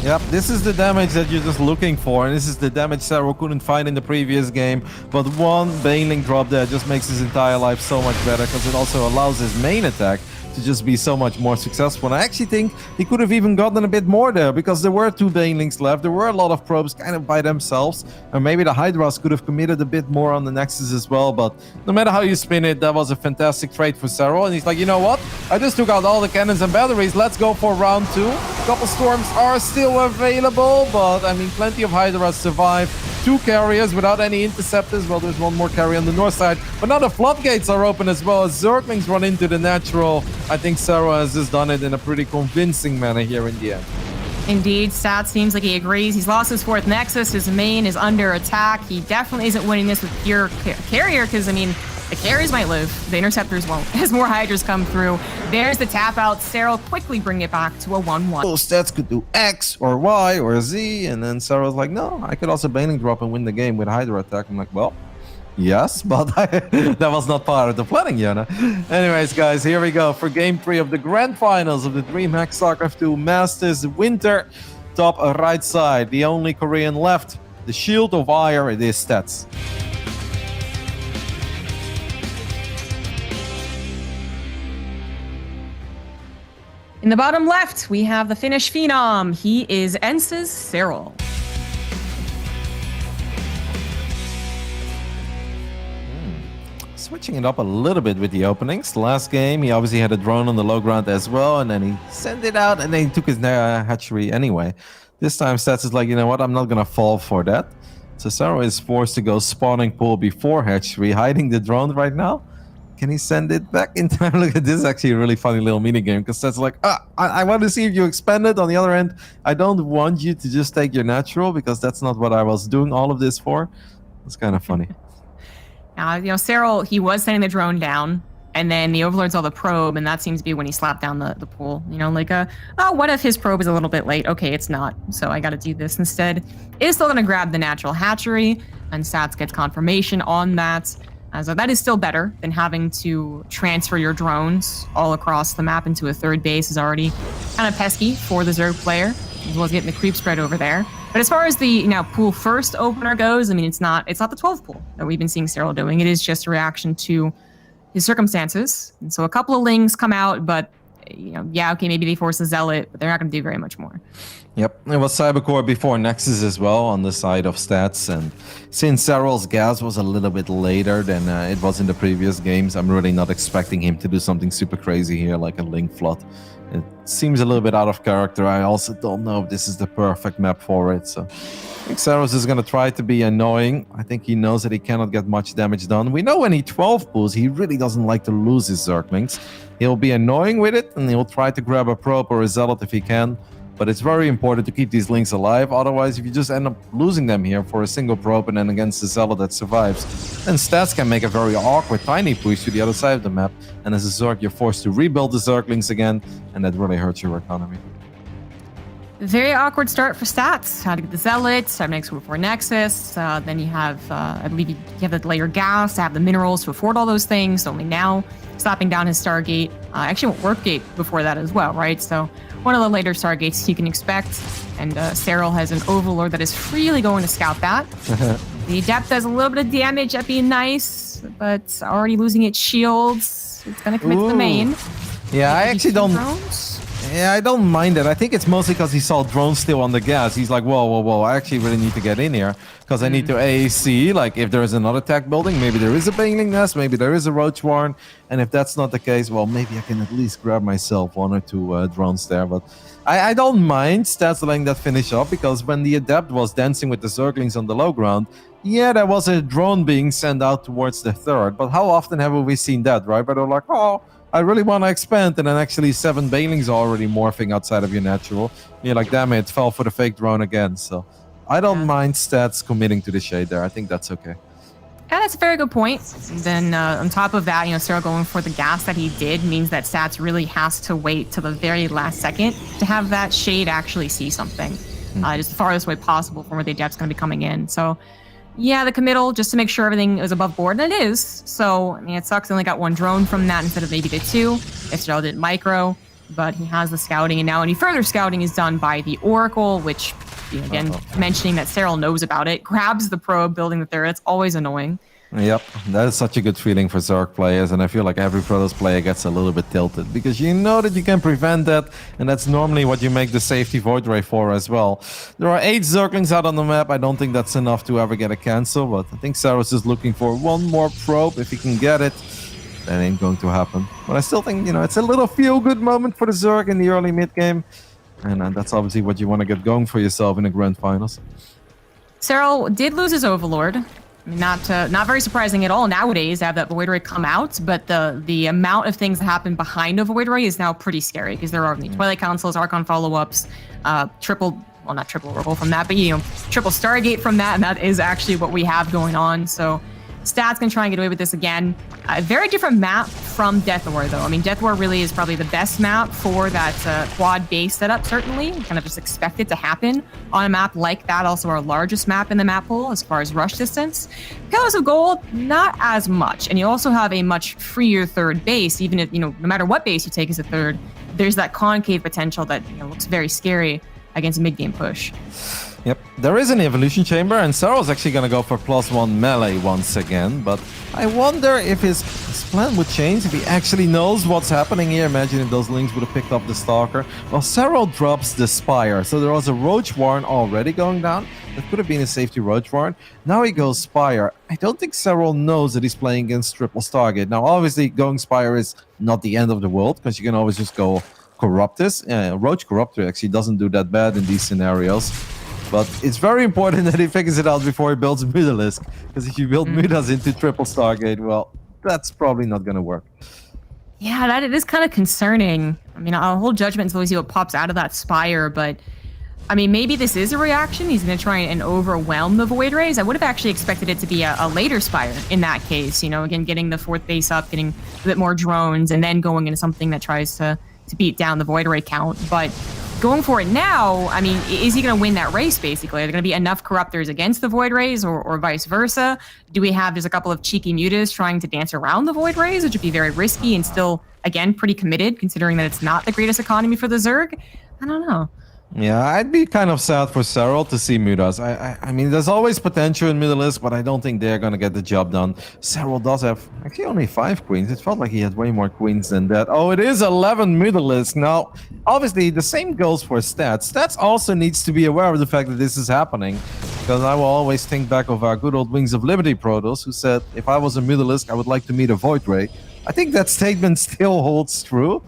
Speaker 1: Yep, this is the damage that you're just looking for, and this is the damage Serral couldn't find in the previous game. But one Baneling drop there just makes his entire life so much better, because it also allows his main attack to just be so much more successful. And I actually think he could have even gotten a bit more there, because there were 2 Banelings left. There were a lot of probes kind of by themselves, and maybe the Hydras could have committed a bit more on the Nexus as well. But no matter how you spin it, that was a fantastic trade for Serral. And he's like, you know what? I just took out all the cannons and batteries. Let's go for round 2. A couple Storms are still available, but I mean, plenty of Hydras survive. 2 carriers without any interceptors. Well, there's one more carrier on the north side, but now the floodgates are open as well as Zerglings run into the natural. I think Serral has just done it in a pretty convincing manner here in the end.
Speaker 2: Indeed, Stats seems like he agrees. He's lost his 4th Nexus. His main is under attack. He definitely isn't winning this with pure carrier, because, I mean, the carriers might live. The interceptors won't, as more Hydras come through. There's the tap out. Serral quickly bring it back to a 1-1.
Speaker 1: Well, Stats could do X or Y or Z, and then Serral's like, no, I could also Baneling drop and win the game with Hydra attack. I'm like, well, yes, but that was not part of the planning, Yana. Anyways, guys, here we go for Game 3 of the Grand Finals of the Dreamhack StarCraft II Masters Winter. Top right side, the only Korean left. The Shield of Ire, it is Stats.
Speaker 2: In the bottom left, we have the Finnish Phenom. He is Ence's Serral.
Speaker 1: Switching it up a little bit with the openings. Last game, he obviously had a drone on the low ground as well, and then he sent it out, and then he took his hatchery anyway. This time, Stats is like, you know what, I'm not going to fall for that. So Serral is forced to go spawning pool before hatchery, hiding the drone right now. Can he send it back in time? Look at this, is actually a really funny little minigame, because that's like, I want to see if you expand it. On the other end, I don't want you to just take your natural, because that's not what I was doing all of this for. It's kind of funny.
Speaker 2: Now, you know, Serral, he was sending the drone down, and then the Overlord saw the probe, and that seems to be when he slapped down the pool. You know, like, oh, what if his probe is a little bit late? Okay, it's not, so I got to do this instead. Is still going to grab the natural hatchery, and Stats gets confirmation on that. So that is still better than having to transfer your drones all across the map into a 3rd base. Is already kind of pesky for the Zerg player, as well as getting the creep spread over there. But as far as the pool first opener goes, I mean, it's not the 12 pool that we've been seeing Serral doing. It is just a reaction to his circumstances. And so a couple of Lings come out, but yeah, okay, maybe they force a Zealot, but they're not going to do very much more.
Speaker 1: Yep, it was Cybercore before Nexus as well on the side of Stats, and since Serral's gas was a little bit later than it was in the previous games, I'm really not expecting him to do something super crazy here like a Ling Flood. It seems a little bit out of character. I also don't know if this is the perfect map for it, so I think Serral is going to try to be annoying. I think he knows that he cannot get much damage done. We know when he 12 pulls, he really doesn't like to lose his Zerglings. He'll be annoying with it, and he'll try to grab a probe or a zealot if he can. But it's very important to keep these links alive. Otherwise, if you just end up losing them here for a single probe and then against the zealot that survives, then Stats can make a very awkward tiny push to the other side of the map. And as a Zerg, you're forced to rebuild the Zerglings again, and that really hurts your economy.
Speaker 2: Very awkward start for Stats. How to get the Zealots, have next before Nexus. Then you have, I believe you have the layer gas to have the minerals to afford all those things. Only now slapping down his Stargate. Actually went Workgate before that as well, right? So one of the later Stargates you can expect. And Serral has an Overlord that is freely going to scout that. The Adept does a little bit of damage, that being nice, but already losing its shields. It's going to commit to the main.
Speaker 1: Yeah, I actually don't...
Speaker 2: Drones.
Speaker 1: Yeah, I don't mind it. I think it's mostly because he saw drones still on the gas. He's like, whoa, whoa, whoa, I actually really need to get in here because I need to AAC. Like, if there is another tech building, maybe there is a Baneling Nest, maybe there is a Roach Warren. And if that's not the case, well, maybe I can at least grab myself 1 or 2 drones there. But I don't mind Stats letting that finish up because when the Adept was dancing with the Zerglings on the low ground, yeah, there was a drone being sent out towards the third. But how often have we seen that, right? But they're like, oh, I really want to expand, and then actually 7 Banelings are already morphing outside of your natural. And you're like, damn it, fell for the fake drone again. So I don't mind Stats committing to the shade there. I think that's okay.
Speaker 2: Yeah, that's a very good point. And then on top of that, Serral going for the gas that he did means that Stats really has to wait till the very last second to have that shade actually see something. Just the farthest way possible from where the Adept's going to be coming in. So yeah, the committal, just to make sure everything is above board, and it is. So, I mean, it sucks. He only got 1 drone from that instead of maybe the 2. If Serral did micro, but he has the scouting, and now any further scouting is done by the Oracle, which, again, mentioning that Serral knows about it, grabs the probe, building the third. It's always annoying.
Speaker 1: Yep, that is such a good feeling for Zerg players, and I feel like every Protoss player gets a little bit tilted because you know that you can prevent that, and that's normally what you make the safety Void Ray for as well. There are 8 Zerglings out on the map. I don't think that's enough to ever get a cancel, but I think Saros is looking for 1 more probe. If he can get it, that ain't going to happen. But I still think, it's a little feel-good moment for the Zerg in the early mid-game, and that's obviously what you want to get going for yourself in the Grand Finals.
Speaker 2: Serral did lose his Overlord. I mean, not very surprising at all nowadays to have that Void Ray come out, but the amount of things that happen behind a Void Ray is now pretty scary because there are the Twilight Councils, Archon follow-ups, not triple Oracle from that, but triple Stargate from that, and that is actually what we have going on. So Stats can try and get away with this again. A very different map from Death War, though. I mean, Death War really is probably the best map for that quad base setup, certainly. Kind of just expect it to happen on a map like that. Also our largest map in the map pool as far as rush distance. Pillars of Gold, not as much. And you also have a much freer third base, even if, no matter what base you take as a third, there's that concave potential that looks very scary against a mid-game push.
Speaker 1: Yep, there is an evolution chamber, and Serral's actually gonna go for +1 melee once again, but I wonder if his plan would change if he actually knows what's happening here. Imagine if those links would have picked up the Stalker. Well, Serral drops the Spire, so there was a Roach Warren already going down. That could have been a safety Roach Warren. Now he goes Spire. I don't think Serral knows that he's playing against triple Stargate. Now, obviously, going Spire is not the end of the world, because you can always just go Corruptus. Roach Corruptor actually doesn't do that bad in these scenarios. But it's very important that he figures it out before he builds Mutalisk. Because if you build Mutas into triple Stargate, well, that's probably not going to work.
Speaker 2: Yeah, that it is kind of concerning. I mean, I'll hold judgment until we see what pops out of that Spire, but I mean, maybe this is a reaction. He's going to try and overwhelm the Void Rays. I would have actually expected it to be a later Spire in that case. Again, getting the 4th base up, getting a bit more drones, and then going into something that tries to beat down the Void Ray count. But going for it now, I mean, is he going to win that race, basically? Are there going to be enough Corruptors against the Void Rays or vice versa? Do we have just a couple of cheeky Mutas trying to dance around the Void Rays, which would be very risky and still, again, pretty committed, considering that it's not the greatest economy for the Zerg? I don't know.
Speaker 1: Yeah, I'd be kind of sad for Serral to see Mutas. I mean, there's always potential in Mutalisk, but I don't think they're going to get the job done. Serral does have actually only 5 queens. It felt like he had way more queens than that. Oh, it is 11 Mutalisk. Now, obviously, the same goes for Stats. Stats also needs to be aware of the fact that this is happening, because I will always think back of our good old Wings of Liberty Protoss, who said, if I was a Mutalisk, I would like to meet a Void Ray. I think that statement still holds true.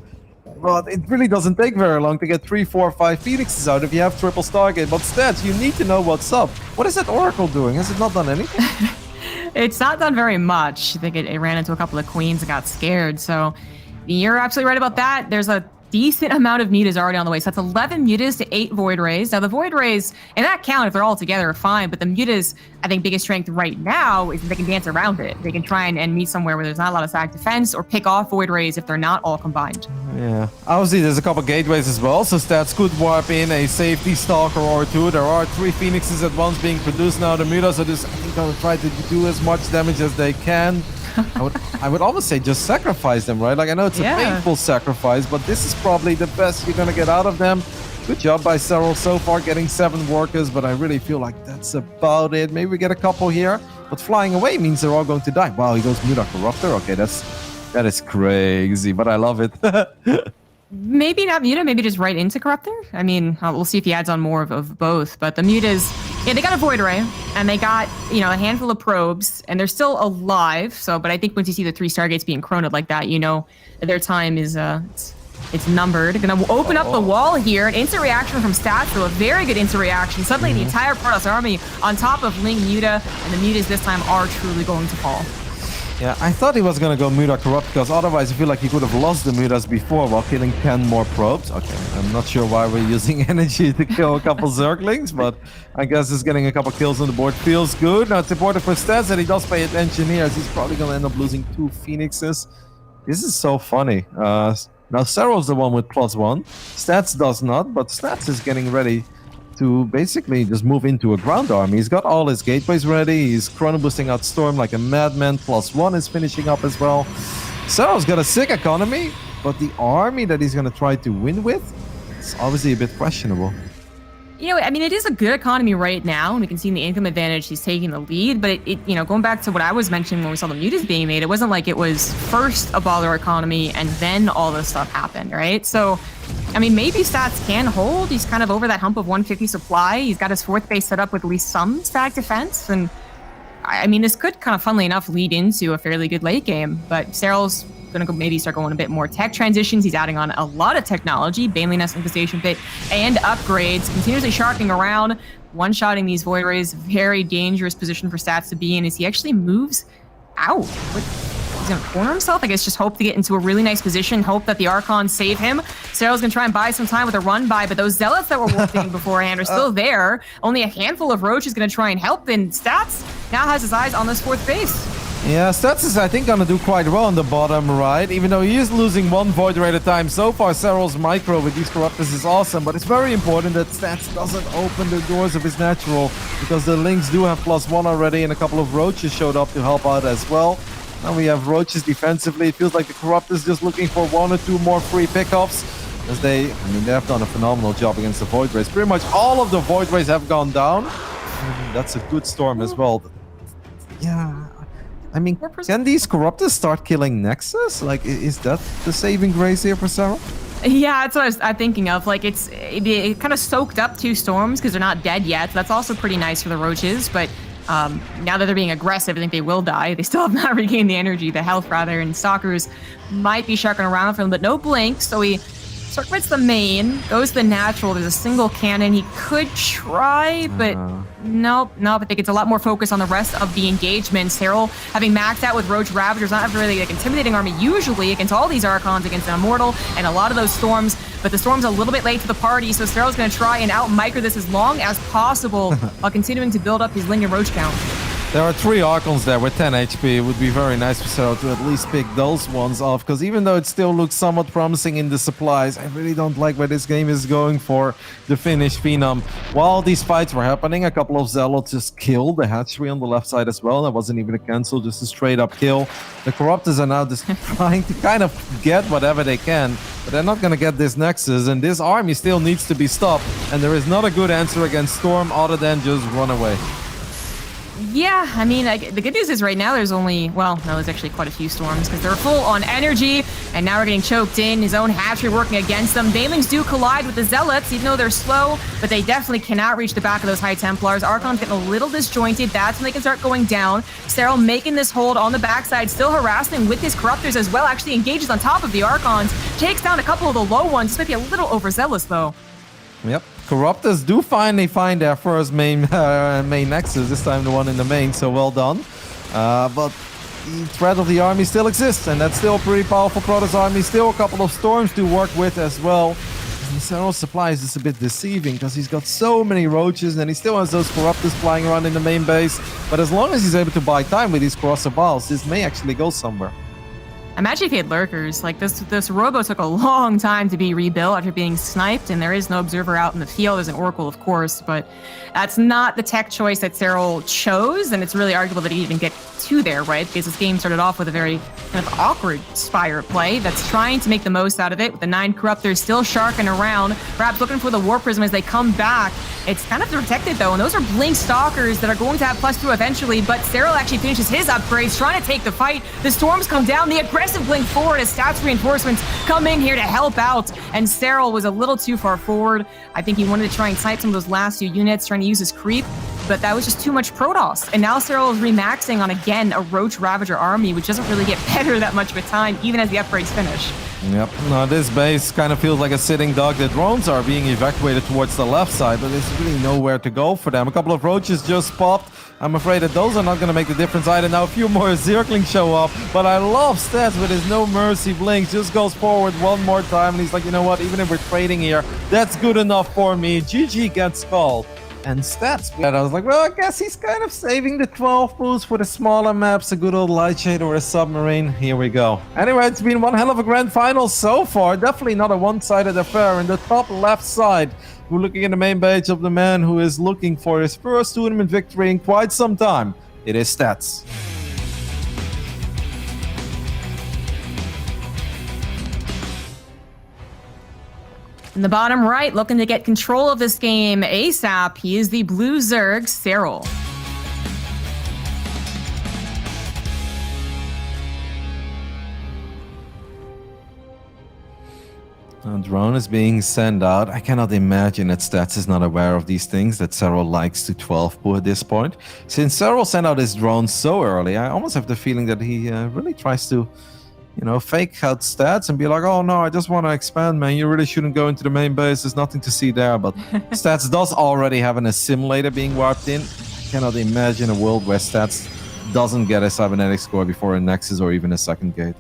Speaker 1: But it really doesn't take very long to get 3, 4, 5 Phoenixes out if you have triple Stargate. But Stats, you need to know what's up. What is that Oracle doing? Has it not done anything?
Speaker 2: It's not done very much. I think it ran into a couple of queens and got scared. So, You're absolutely right about that. There's a decent amount of mutas already on the way. So that's 11 mutas to 8 void rays. Now the void rays, in that count, if they're all together, are fine. But the mutas, I think, biggest strength right now is that they can dance around it. They can try and meet somewhere where there's not a lot of stack defense, or pick off void rays if they're not all combined.
Speaker 1: Yeah, obviously there's a couple gateways as well, so stats could warp in a safety stalker or two. There are 3 phoenixes at once being produced now. The mutas are just, I think, gonna try to do as much damage as they can. I would almost say just sacrifice them, right? Like, I know it's a painful sacrifice, but this is probably the best you're gonna get out of them. Good job by Serral so far, getting 7 workers, but I really feel like that's about it. Maybe we get a couple here, but flying away means they're all going to die. Wow, he goes Muta Corruptor. Okay, that is crazy, but I love it.
Speaker 2: Maybe not Muta, maybe just right into Corruptor. I mean, we'll see if he adds on more of both. But the Mutas, yeah, they got a Void Ray, and they got, you know, a handful of probes, and they're still alive. So, but I think once you see the 3 Stargates being chroned like that, you know their time is it's numbered. Gonna open up the wall here. An instant reaction from Stats, so a very good instant reaction. Suddenly the entire Protoss army on top of Ling Muta, and the Mutas this time are truly going to fall.
Speaker 1: Yeah, I thought he was gonna go Muta Corrupt, because otherwise I feel like he could have lost the Mutas before while killing 10 more probes. Okay, I'm not sure why we're using energy to kill a couple Zerglings, but I guess just getting a couple kills on the board feels good. Now it's important for Stats that he does pay attention here, as he's probably gonna end up losing 2 Phoenixes. This is so funny. Now Serral's the one with +1. Stats does not, but Stats is getting ready to basically just move into a ground army. He's got all his gateways ready. He's chrono boosting out Storm like a madman. +1 is finishing up as well. Serral's got a sick economy, but the army that he's going to try to win with, it's obviously a bit questionable.
Speaker 2: You know, I mean, it is a good economy right now, and we can see in the income advantage he's taking the lead. But it, you know, going back to what I was mentioning when we saw the mutas being made, it wasn't like it was first a baller economy and then all this stuff happened, right? So, I mean, maybe Stats can hold. He's kind of over that hump of 150 supply. He's got his 4th base set up with at least some stack defense, and I mean, this could kind of, funnily enough, lead into a fairly good late game. But Serral's gonna go maybe start going a bit more tech transitions. He's adding on a lot of technology, Baneling Nest, Infestation Pit, and upgrades, continuously sharking around, one-shotting these Void Rays. Very dangerous position for Stats to be in as he actually moves out. He's gonna corner himself. I guess just hope to get into a really nice position, hope that the Archons save him. Serral's gonna try and buy some time with a run by, but those Zealots that were working beforehand are still there. Only a handful of Roach is gonna try and help, and Stats now has his eyes on this 4th base.
Speaker 1: Yeah, Stats is, I think, gonna do quite well on the bottom right, even though he is losing 1 Void Ray at a time. So far, Serral's micro with these Corruptors is awesome, but it's very important that Stats doesn't open the doors of his natural, because the Lynx do have +1 already, and a couple of Roaches showed up to help out as well. Now we have Roaches defensively. It feels like the Corruptors just looking for 1 or 2 more free pickups, as they have done a phenomenal job against the Void Rays. Pretty much all of the Void Rays have gone down. That's a good Storm as well. Yeah. I mean, can these Corruptors start killing Nexus? Like, is that the saving grace here for Serral?
Speaker 2: Yeah, that's what I'm thinking of. Like, it kind of soaked up 2 Storms because they're not dead yet. So that's also pretty nice for the Roaches. But now that they're being aggressive, I think they will die. They still have not regained the energy, the health rather. And Stalkers might be sharking around for them, but no blink. So he circumvents the main, goes the natural. There's a single cannon. He could try, but nope. I think it's a lot more focus on the rest of the engagement. Serral having maxed out with Roach Ravagers, not having really like intimidating army usually against all these Archons, against an Immortal and a lot of those Storms. But the Storm's a little bit late to the party, so Serral's going to try and out-micro this as long as possible while continuing to build up his Ling and Roach count.
Speaker 1: There are 3 Archons there with 10 HP. It would be very nice for Serral to at least pick those ones off, because even though it still looks somewhat promising in the supplies, I really don't like where this game is going for the Finnish Phenom. While these fights were happening, a couple of Zealots just killed the hatchery on the left side as well. That wasn't even a cancel, just a straight up kill. The Corruptors are now just trying to kind of get whatever they can, but they're not going to get this Nexus, and this army still needs to be stopped, and there is not a good answer against Storm other than just run away.
Speaker 2: Yeah, I mean, the good news is right now there's only, well, no, there's actually quite a few Storms because they're full on energy, and now we're getting choked in. His own hatchery working against them. Banelings do collide with the Zealots, even though they're slow, but they definitely cannot reach the back of those High Templars. Archon's getting a little disjointed. That's when they can start going down. Serral making this hold on the backside, still harassing with his Corruptors as well, actually engages on top of the Archons, takes down a couple of the low ones. This might be a little overzealous, though.
Speaker 1: Yep. Corruptors do finally find their first main Nexus, this time the one in the main, so well done. But the threat of the army still exists, and that's still a pretty powerful Protoss army. Still a couple of storms to work with as well. And Serral's supplies is a bit deceiving because he's got so many roaches and he still has those corruptors flying around in the main base. But as long as he's able to buy time with these crosser balls, this may actually go somewhere.
Speaker 2: Imagine if he had lurkers. Like this robo took a long time to be rebuilt after being sniped, and there is no observer out in the field. There's an Oracle, of course, but that's not the tech choice that Serral chose, and it's really arguable that he didn't even get to there, right? Because this game started off with a very kind of awkward Spire play that's trying to make the most out of it, with the 9 corruptors still sharking around, perhaps looking for the War Prism as they come back. It's kind of protected though, and those are Blink Stalkers that are going to have +2 eventually, but Serral actually finishes his upgrades, trying to take the fight. The storms come down, the aggressive Blink forward as stats reinforcements come in here to help out, and Serral was a little too far forward. I think he wanted to try and snipe some of those last few units, trying to use his creep, but that was just too much Protoss. And now Serral is remaxing on, again, a Roach Ravager army, which doesn't really get better that much with time, even as the upgrades finish.
Speaker 1: Yep, no, this base kind of feels like a sitting dog. The drones are being evacuated towards the left side, but there's really nowhere to go for them. A couple of roaches just popped. I'm afraid that those are not going to make the difference either. Now a few more Zerglings show up, but I love Stats with his no mercy blinks. Just goes forward one more time, and he's like, you know what, even if we're trading here, that's good enough for me. GG gets called. And Stats, and I was like, well, I guess he's kind of saving the 12 boost for the smaller maps, a good old Light Shade or a Submarine. Here we go. Anyway, it's been one hell of a grand final so far. Definitely not a one-sided affair. In the top left side, we're looking at the main page of the man who is looking for his first tournament victory in quite some time. It is Stats.
Speaker 2: In the bottom right, looking to get control of this game ASAP, he is the blue Zerg, Serral.
Speaker 1: A drone is being sent out. I cannot imagine that Stats is not aware of these things, that Serral likes to 12-pull at this point. Since Serral sent out his drone so early, I almost have the feeling that he really tries to, you know, fake out Stats and be like, oh no, I just want to expand, man. You really shouldn't go into the main base. There's nothing to see there. But Stats does already have an assimilator being warped in. I cannot imagine a world where Stats doesn't get a cybernetic score before a Nexus or even a second gate.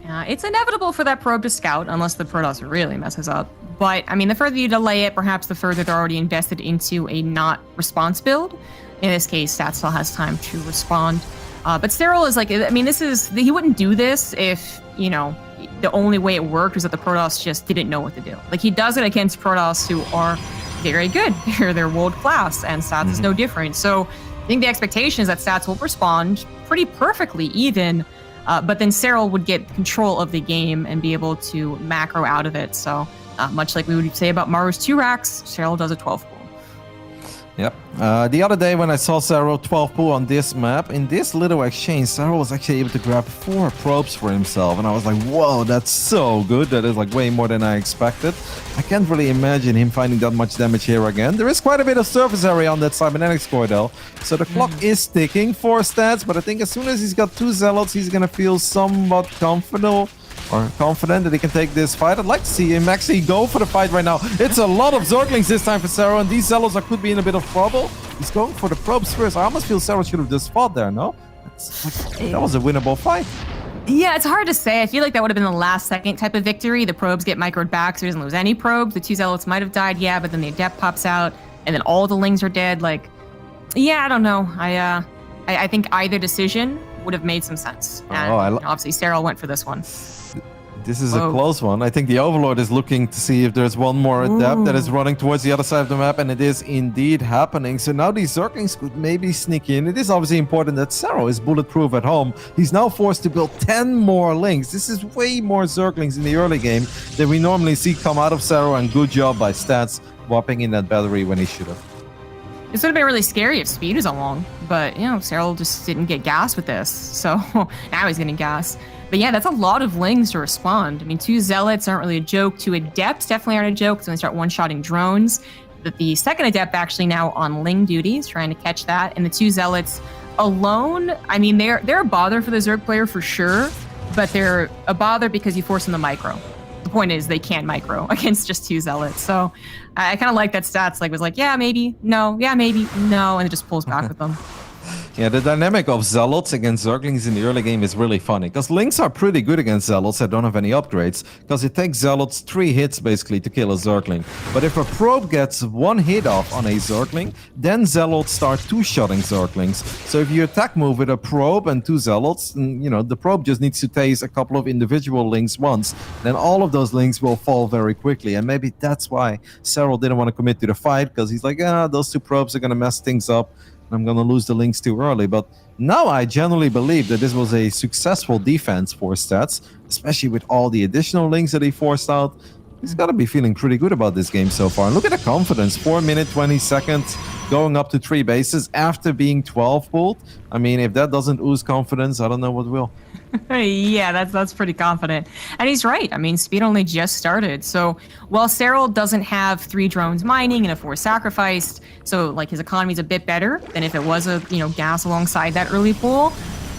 Speaker 2: Yeah, it's inevitable for that probe to scout unless the Protoss really messes up. But, I mean, the further you delay it, perhaps the further they're already invested into a not response build. In this case, Stats still has time to respond. But Serral is like, I mean, he wouldn't do this if, you know, the only way it worked was that the Protoss just didn't know what to do. Like, he does it against Protoss who are very good. They're world class, and Stats is no different. So I think the expectation is that Stats will respond pretty perfectly even, but then Serral would get control of the game and be able to macro out of it. So much like we would say about Maru's 2 racks, Serral does a 12 pull.
Speaker 1: Yep. The other day when I saw Serral 12 pull on this map, in this little exchange, Serral was actually able to grab 4 probes for himself. And I was like, whoa, that's so good. That is like way more than I expected. I can't really imagine him finding that much damage here again. There is quite a bit of surface area on that cybernetic score though. So the clock is ticking for Stats, but I think as soon as he's got 2 Zealots, he's going to feel somewhat comfortable. Or confident that he can take this fight. I'd like to see him actually go for the fight right now. It's a lot of Zerglings this time for Serral, and these Zealots could be in a bit of trouble. He's going for the probes first. I almost feel Serral should have just fought there, no? That was a winnable fight.
Speaker 2: Yeah, it's hard to say. I feel like that would have been the last second type of victory. The probes get microed back, so he doesn't lose any probes. The 2 Zealots might have died, yeah, but then the Adept pops out, and then all the Lings are dead. Like, yeah, I don't know. I think either decision would have made some sense. And obviously, Serral went for this one.
Speaker 1: This is a close one. I think the Overlord is looking to see if there's one more Adept that is running towards the other side of the map, and it is indeed happening. So now these Zerglings could maybe sneak in. It is obviously important that Serral is bulletproof at home. He's now forced to build 10 more Lings. This is way more Zerglings in the early game than we normally see come out of Serral, and good job by Stats whopping in that battery when he should have.
Speaker 2: This would have been really scary if speed was along, but, you know, Serral just didn't get gas with this. So now he's getting gas. But yeah, that's a lot of Lings to respond. I mean, 2 Zealots aren't really a joke. 2 Adepts definitely aren't a joke, so they start one-shotting drones. But the second Adept actually now on Ling duties, trying to catch that. And the 2 Zealots alone, I mean, they're a bother for the Zerg player for sure, but they're a bother because you force them to micro. The point is they can't micro against just 2 Zealots. So I kind of like that Stats was like, yeah, maybe, no, yeah, maybe, no, and it just pulls back with them.
Speaker 1: Yeah, the dynamic of Zealots against Zerglings in the early game is really funny, because Lings are pretty good against Zealots that don't have any upgrades, because it takes Zealots 3 hits basically to kill a Zergling. But if a probe gets 1 hit off on a Zergling, then Zealots start 2-shotting Zerglings. So if you attack move with a probe and 2 Zealots, you know, the probe just needs to tase a couple of individual Lings once, then all of those Lings will fall very quickly. And maybe that's why Serral didn't want to commit to the fight, because he's like, those 2 probes are going to mess things up. I'm going to lose the Lings too early. But now I generally believe that this was a successful defense for Stats, especially with all the additional Lings that he forced out. He's got to be feeling pretty good about this game so far. And look at the confidence. 4 minutes, 20 seconds, going up to 3 bases after being 12 pulled. I mean, if that doesn't ooze confidence, I don't know what will.
Speaker 2: Yeah, that's pretty confident. And he's right. I mean, speed only just started. So while Serral doesn't have 3 drones mining and a 4 sacrificed, so like his economy's a bit better than if it was a, you know, gas alongside that early pool.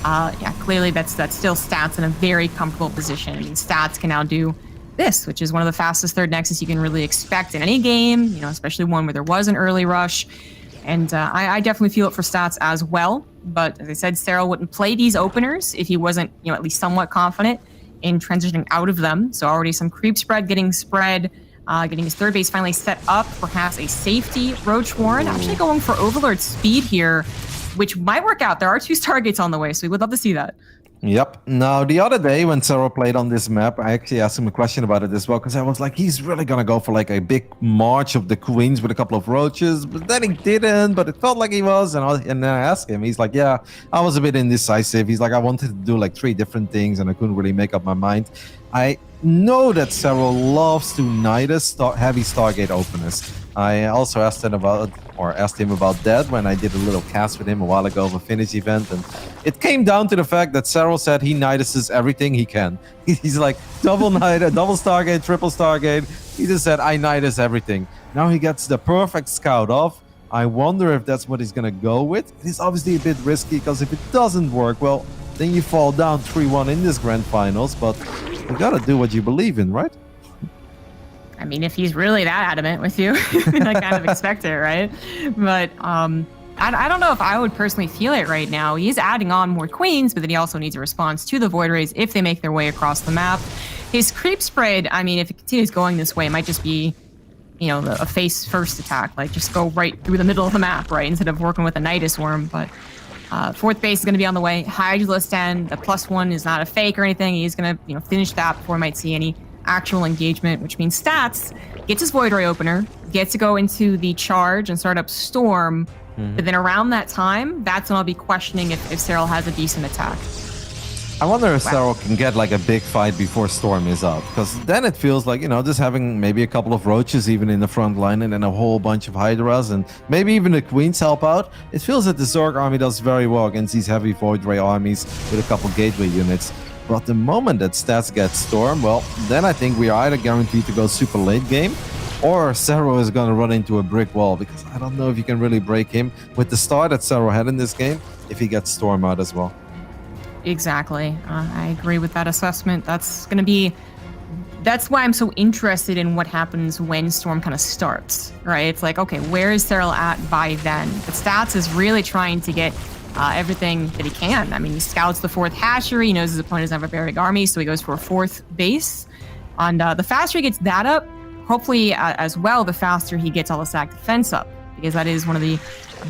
Speaker 2: Yeah, clearly that's still Stats in a very comfortable position. I mean, Stats can now do this, which is one of the fastest third nexus you can really expect in any game, you know, especially one where there was an early rush. And I definitely feel it for Stats as well. But as I said, Serral wouldn't play these openers if he wasn't, you know, at least somewhat confident in transitioning out of them. So already some creep spread getting spread, getting his third base finally set up, perhaps a safety Roach Warren. Actually going for Overlord speed here, which might work out. There are 2 Stargates on the way, so we would love to see that.
Speaker 1: Yep. Now, the other day when Serral played on this map, I actually asked him a question about it as well, because I was like, he's really going to go for like a big march of the queens with a couple of roaches, but then he didn't, but it felt like he was. And then I asked him, he's like, yeah, I was a bit indecisive. He's like, I wanted to do like 3 different things and I couldn't really make up my mind. I know that Serral loves to Nidus heavy Stargate openers. I also asked him about that when I did a little cast with him a while ago of a Finish event, and it came down to the fact that Serral said he Niduses everything he can. He's like double Nidus, double Stargate, triple Stargate. He just said, I Nidus everything. Now he gets the perfect scout off. I wonder if that's what he's gonna go with. It's obviously a bit risky, because if it doesn't work, well, then you fall down 3-1 in this grand finals, but you gotta do what you believe in, right?
Speaker 2: I mean, if he's really that adamant with you, I kind of expect it, right? But I don't know if I would personally feel it right now. He's adding on more queens, but then he also needs a response to the Void Rays if they make their way across the map. His creep spread, I mean, if it continues going this way, it might just be, you know, a face first attack, like just go right through the middle of the map, right, instead of working with a Nidus Worm. But 4th base is going to be on the way. Hydralistan, the +1 is not a fake or anything. He's going to, you know, finish that before we might see any actual engagement, which means Stats gets his Void Ray opener, gets to go into the charge and start up Storm. But then around that time, that's when I'll be questioning if Serral has a decent attack.
Speaker 1: I wonder if Serral can get like a big fight before Storm is out, because then it feels like, you know, just having maybe a couple of roaches even in the front line and then a whole bunch of Hydras and maybe even the Queens help out. It feels that the Zerg army does very well against these heavy Void Ray armies with a couple gateway units. But the moment that Stats gets Storm, well, then I think we are either guaranteed to go super late game, or Serral is going to run into a brick wall, because I don't know if you can really break him with the start that Serral had in this game if he gets Storm out as well.
Speaker 2: Exactly. I agree with that assessment. That's why I'm so interested in what happens when Storm kind of starts, right? It's like, okay, where is Serral at by then? But Stats is really trying to get everything that he can. I mean, he scouts the 4th hatchery. He knows his opponent doesn't have a very big army, so he goes for a 4th base. And the faster he gets that up, hopefully as well, the faster he gets all the stack defense up, because that is one of the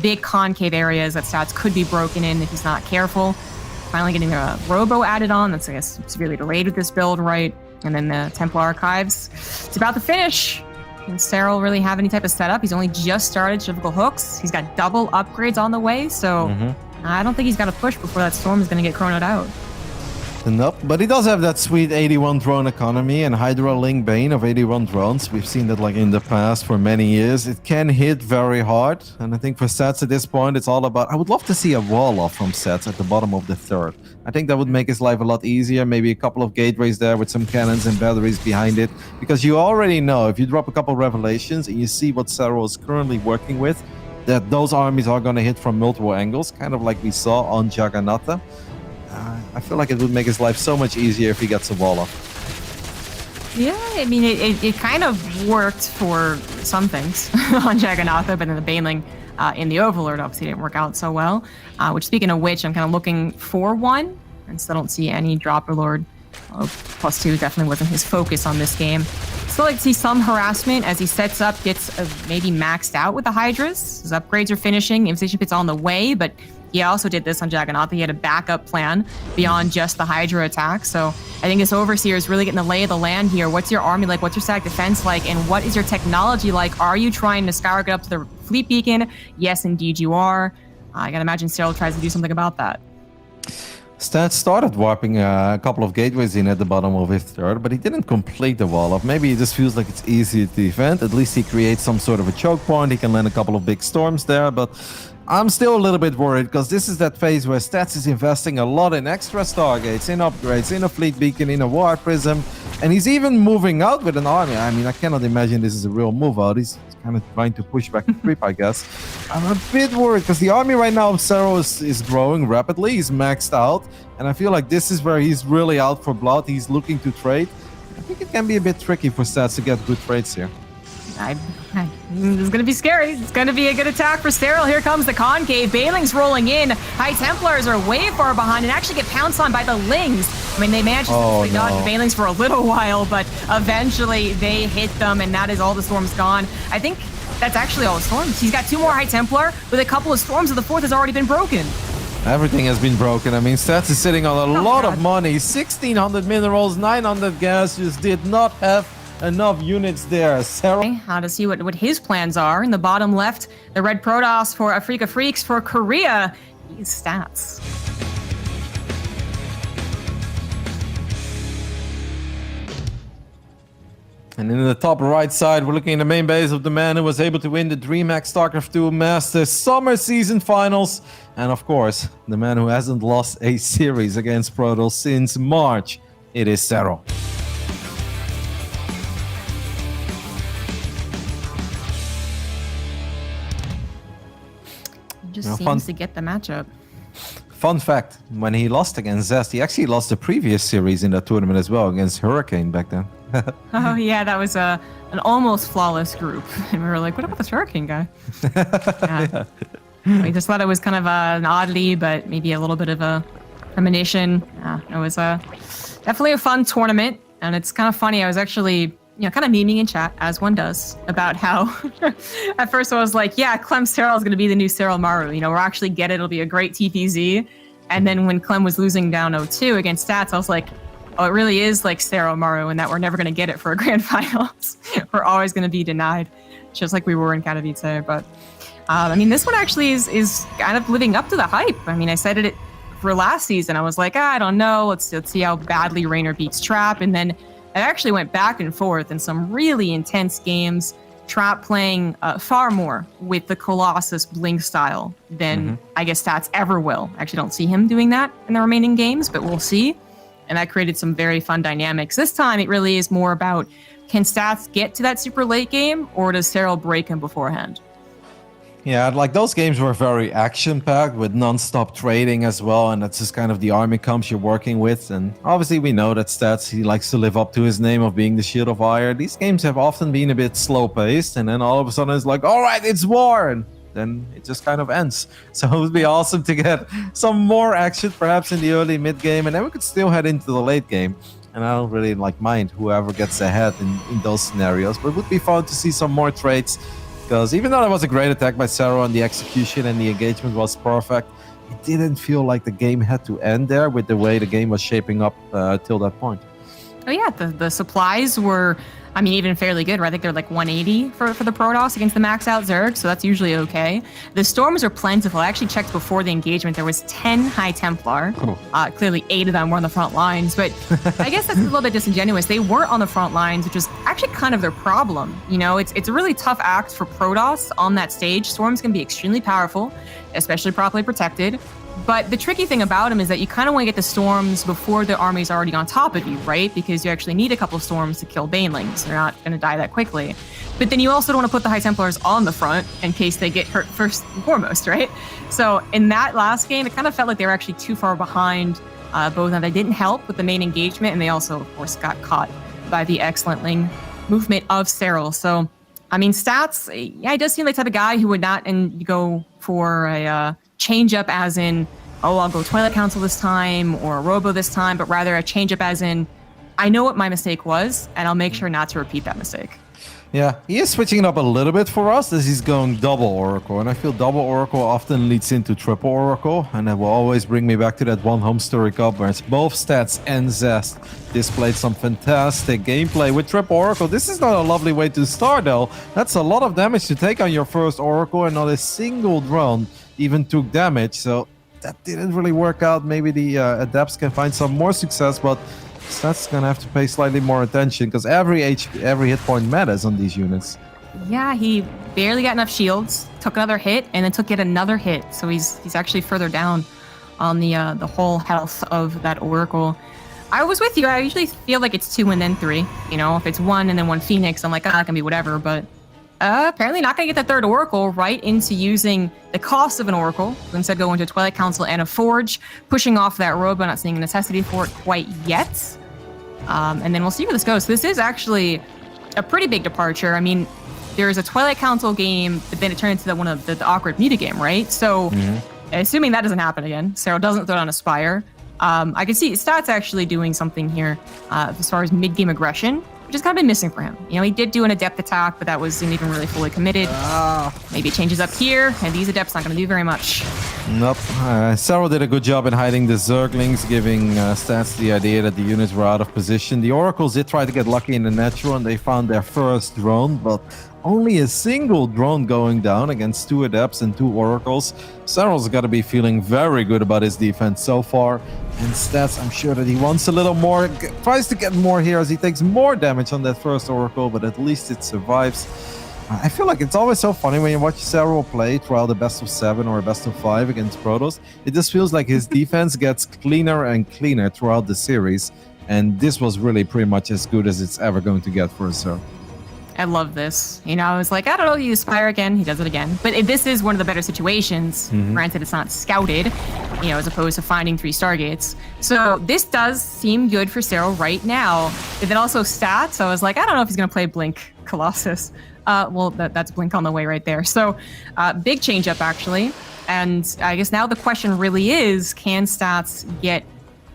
Speaker 2: big concave areas that Stats could be broken in if he's not careful. Finally getting a Robo added on. That's, I guess, severely delayed with this build, right? And then the Templar Archives. It's about to finish. Can Serral really have any type of setup? He's only just started typical hooks. He's got double upgrades on the way, so I don't think he's got to push before that Storm is going to get chronoed out.
Speaker 1: Nope, but he does have that sweet 81 drone economy and Hydra Link Bane of 81 drones. We've seen that like in the past for many years. It can hit very hard, and I think for Sets at this point, it's all about... I would love to see a wall off from Sets at the bottom of the 3rd. I think that would make his life a lot easier. Maybe a couple of gateways there with some cannons and batteries behind it, because you already know if you drop a couple of revelations and you see what Serral is currently working with, that those armies are going to hit from multiple angles, kind of like we saw on Jagannatha. I feel like it would make his life so much easier if he gets a wall off.
Speaker 2: Yeah, I mean, it kind of worked for some things on Jagannatha, but then the Baneling in the Overlord. Obviously didn't work out so well. Which, speaking of which, I'm kind of looking for one, and still don't see any Dropper Lord. +2 definitely wasn't his focus on this game. Still like to see some harassment as he sets up, gets maybe maxed out with the Hydras. His upgrades are finishing, Invitation Pit's on the way, but he also did this on Jaggernaut. He had a backup plan beyond just the Hydra attack. So I think this Overseer is really getting the lay of the land here. What's your army like? What's your static defense like? And what is your technology like? Are you trying to skyrocket up to the fleet beacon? Yes, indeed you are. I gotta imagine Serral tries to do something about that.
Speaker 1: Stats started warping a couple of gateways in at the bottom of his third, but he didn't complete the wall up. Maybe he just feels like it's easy to defend. At least he creates some sort of a choke point. He can land a couple of big storms there, but I'm still a little bit worried because this is that phase where Stats is investing a lot in extra Stargates, in upgrades, in a fleet beacon, in a war prism, and he's even moving out with an army. I mean, I cannot imagine this is a real move out. He's kind of trying to push back the creep, I guess. I'm a bit worried because the army right now of Serral is growing rapidly. He's maxed out, and I feel like this is where he's really out for blood. He's looking to trade. I think it can be a bit tricky for Stats to get good trades here.
Speaker 2: This is going to be scary. It's going to be a good attack for Serral. Here comes the Concave. Bailing's rolling in. High Templars are way far behind and actually get pounced on by the Lings. I mean, they managed to dodge the Bailings for a little while, but eventually they hit them, and that is all the Storms gone. I think that's actually all the Storms. He's got 2 more High Templar with a couple of Storms, and the 4th has already been broken.
Speaker 1: Everything has been broken. I mean, Stats is sitting on a lot of money. 1,600 minerals, 900 gas. Just did not have enough units there. Serral.
Speaker 2: How to see what his plans are. In the bottom left, the red Protoss for Afrika Freaks for Korea. These Stats.
Speaker 1: And in the top right side, we're looking at the main base of the man who was able to win the Dreamhack StarCraft II Masters Summer Season Finals. And of course, the man who hasn't lost a series against Protoss since March. It is Serral.
Speaker 2: Just seems to get the matchup.
Speaker 1: Fun fact, when he lost against Zest, he actually lost the previous series in that tournament as well against Hurricane back then.
Speaker 2: Oh yeah, that was an almost flawless group. And we were like, what about this Hurricane guy? Yeah. We just thought it was kind of an oddity, but maybe a little bit of a premonition. It was definitely a fun tournament. And it's kind of funny, I was actually kind of memeing in chat, as one does, about how at first I was like, yeah, Clem Serral is going to be the new Serral Maru. We'll actually get it. It'll be a great TPZ. And then when Clem was losing down 0-2 against Stats, I was like, oh, it really is like Serral Maru, and that we're never going to get it for a grand finals. We're always going to be denied, just like we were in Katowice. But I mean, this one actually is kind of living up to the hype. I mean, I said it for last season. I was like, I don't know. Let's see how badly Raynor beats Trap. And then it actually went back and forth in some really intense games. Trap playing far more with the Colossus Blink style than I guess Stats ever will. I actually don't see him doing that in the remaining games, but we'll see. And that created some very fun dynamics. This time, it really is more about, can Stats get to that super late game, or does Serral break him beforehand?
Speaker 1: Yeah, like those games were very action-packed with non-stop trading as well, and that's just kind of the army comps you're working with. And obviously we know that Stats, he likes to live up to his name of being the Shield of Fire. These games have often been a bit slow-paced, and then all of a sudden it's like, all right, it's war, and then it just kind of ends. So it would be awesome to get some more action, perhaps in the early mid-game, and then we could still head into the late game. And I don't really mind whoever gets ahead in those scenarios, but it would be fun to see some more trades. Because even though it was a great attack by Serral and the execution and the engagement was perfect, it didn't feel like the game had to end there with the way the game was shaping up till that point.
Speaker 2: Oh yeah, the supplies were, I mean, even fairly good, right? I think they're like 180 for the Protoss against the max out Zerg, so that's usually okay. The Storms are plentiful. I actually checked before the engagement. There was 10 High Templar. Clearly 8 of them were on the front lines, but I guess that's a little bit disingenuous. They weren't on the front lines, which is actually kind of their problem. It's a really tough act for Protoss on that stage. Storms can be extremely powerful, especially properly protected. But the tricky thing about them is that you kind of want to get the Storms before the army's already on top of you, right? Because you actually need a couple of Storms to kill Banelings. They're not going to die that quickly. But then you also don't want to put the High Templars on the front in case they get hurt first and foremost, right? So in that last game, it kind of felt like they were actually too far behind both, and they didn't help with the main engagement, and they also, of course, got caught by the excellent Ling movement of Serral. So I mean, stats, yeah, he does seem like the type of guy who would not go for a change up as in, oh, I'll go Twilight Council this time or Robo this time, but rather a change up as in, I know what my mistake was, and I'll make sure not to repeat that mistake.
Speaker 1: Yeah, he is switching it up a little bit for us as he's going double Oracle. And I feel double Oracle often leads into triple Oracle. And that will always bring me back to that one home story cup where it's both stats and zest displayed some fantastic gameplay with triple Oracle. This is not a lovely way to start though. That's a lot of damage to take on your first Oracle, and not a single drone even took damage. So that didn't really work out. Maybe the Adepts can find some more success, but that's gonna have to pay slightly more attention because every hit point matters on these units.
Speaker 2: Yeah, he barely got enough shields, took another hit, and then took yet another hit. So he's actually further down on the whole health of that Oracle. I was with you. I usually feel like it's 2 and then 3. You know, if it's 1 and then 1 Phoenix, I'm like, that can be whatever. But apparently not gonna get the third Oracle right into using the cost of an Oracle. Instead, go into Twilight Council and a Forge, pushing off that Robo, not seeing a necessity for it quite yet. And then we'll see where this goes. This is actually a pretty big departure. I mean, there's a Twilight Council game, but then it turned into one of the awkward meta game, right? So, assuming that doesn't happen again, Serral doesn't throw down a Spire. I can see Stats actually doing something here as far as mid-game aggression, which has kind of been missing for him. You know, he did do an Adept attack, but that wasn't even really fully committed. Maybe it changes up here, and these Adepts not going to do very much.
Speaker 1: Nope. Serral did a good job in hiding the Zerglings, giving Stats the idea that the units were out of position. The Oracles did try to get lucky in the natural, and they found their first drone, but only a single drone going down against 2 Adepts and 2 Oracles. Serral's got to be feeling very good about his defense so far. And Stats, I'm sure that he wants a little more, tries to get more here as he takes more damage on that first Oracle, but at least it survives. I feel like it's always so funny when you watch Serral play throughout the best of 7 or best of 5 against Protoss. It just feels like his defense gets cleaner and cleaner throughout the series. And this was really pretty much as good as it's ever going to get for a Serral.
Speaker 2: I love this. You know, I was like, I don't know, you Spire again, he does it again. But this is one of the better situations. Granted, it's not scouted, you know, as opposed to finding 3 Stargates. So this does seem good for Serral right now. And then also Stats, I was like, I don't know if he's going to play Blink Colossus. Well, that's Blink on the way right there. So big change up, actually. And I guess now the question really is, can Stats get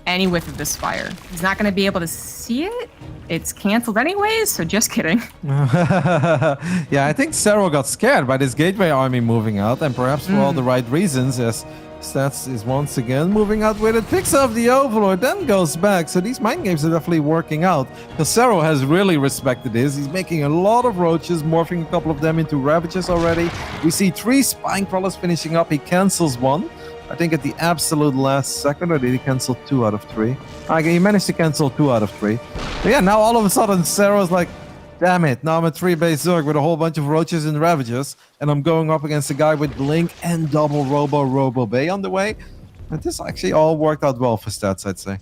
Speaker 2: any whiff of this fire? He's not going to be able to see it. It's canceled anyways, so just kidding.
Speaker 1: Yeah, I think Serral got scared by this Gateway army moving out, and perhaps for all the right reasons, as Stats is once again moving out with it, picks up the Overlord, then goes back. So these mind games are definitely working out, because Serral has really respected this. He's making a lot of roaches, morphing a couple of them into Ravages already. We see 3 Spine Crawlers finishing up. He cancels 1. I think at the absolute last second, or did he cancel 2 out of 3? Okay, he managed to cancel 2 out of 3. But yeah, now all of a sudden, Serral's like, damn it, now I'm a 3-base Zerg with a whole bunch of Roaches and Ravages, and I'm going up against a guy with Blink and double Robo Bay on the way. And this actually all worked out well for Stats, I'd say.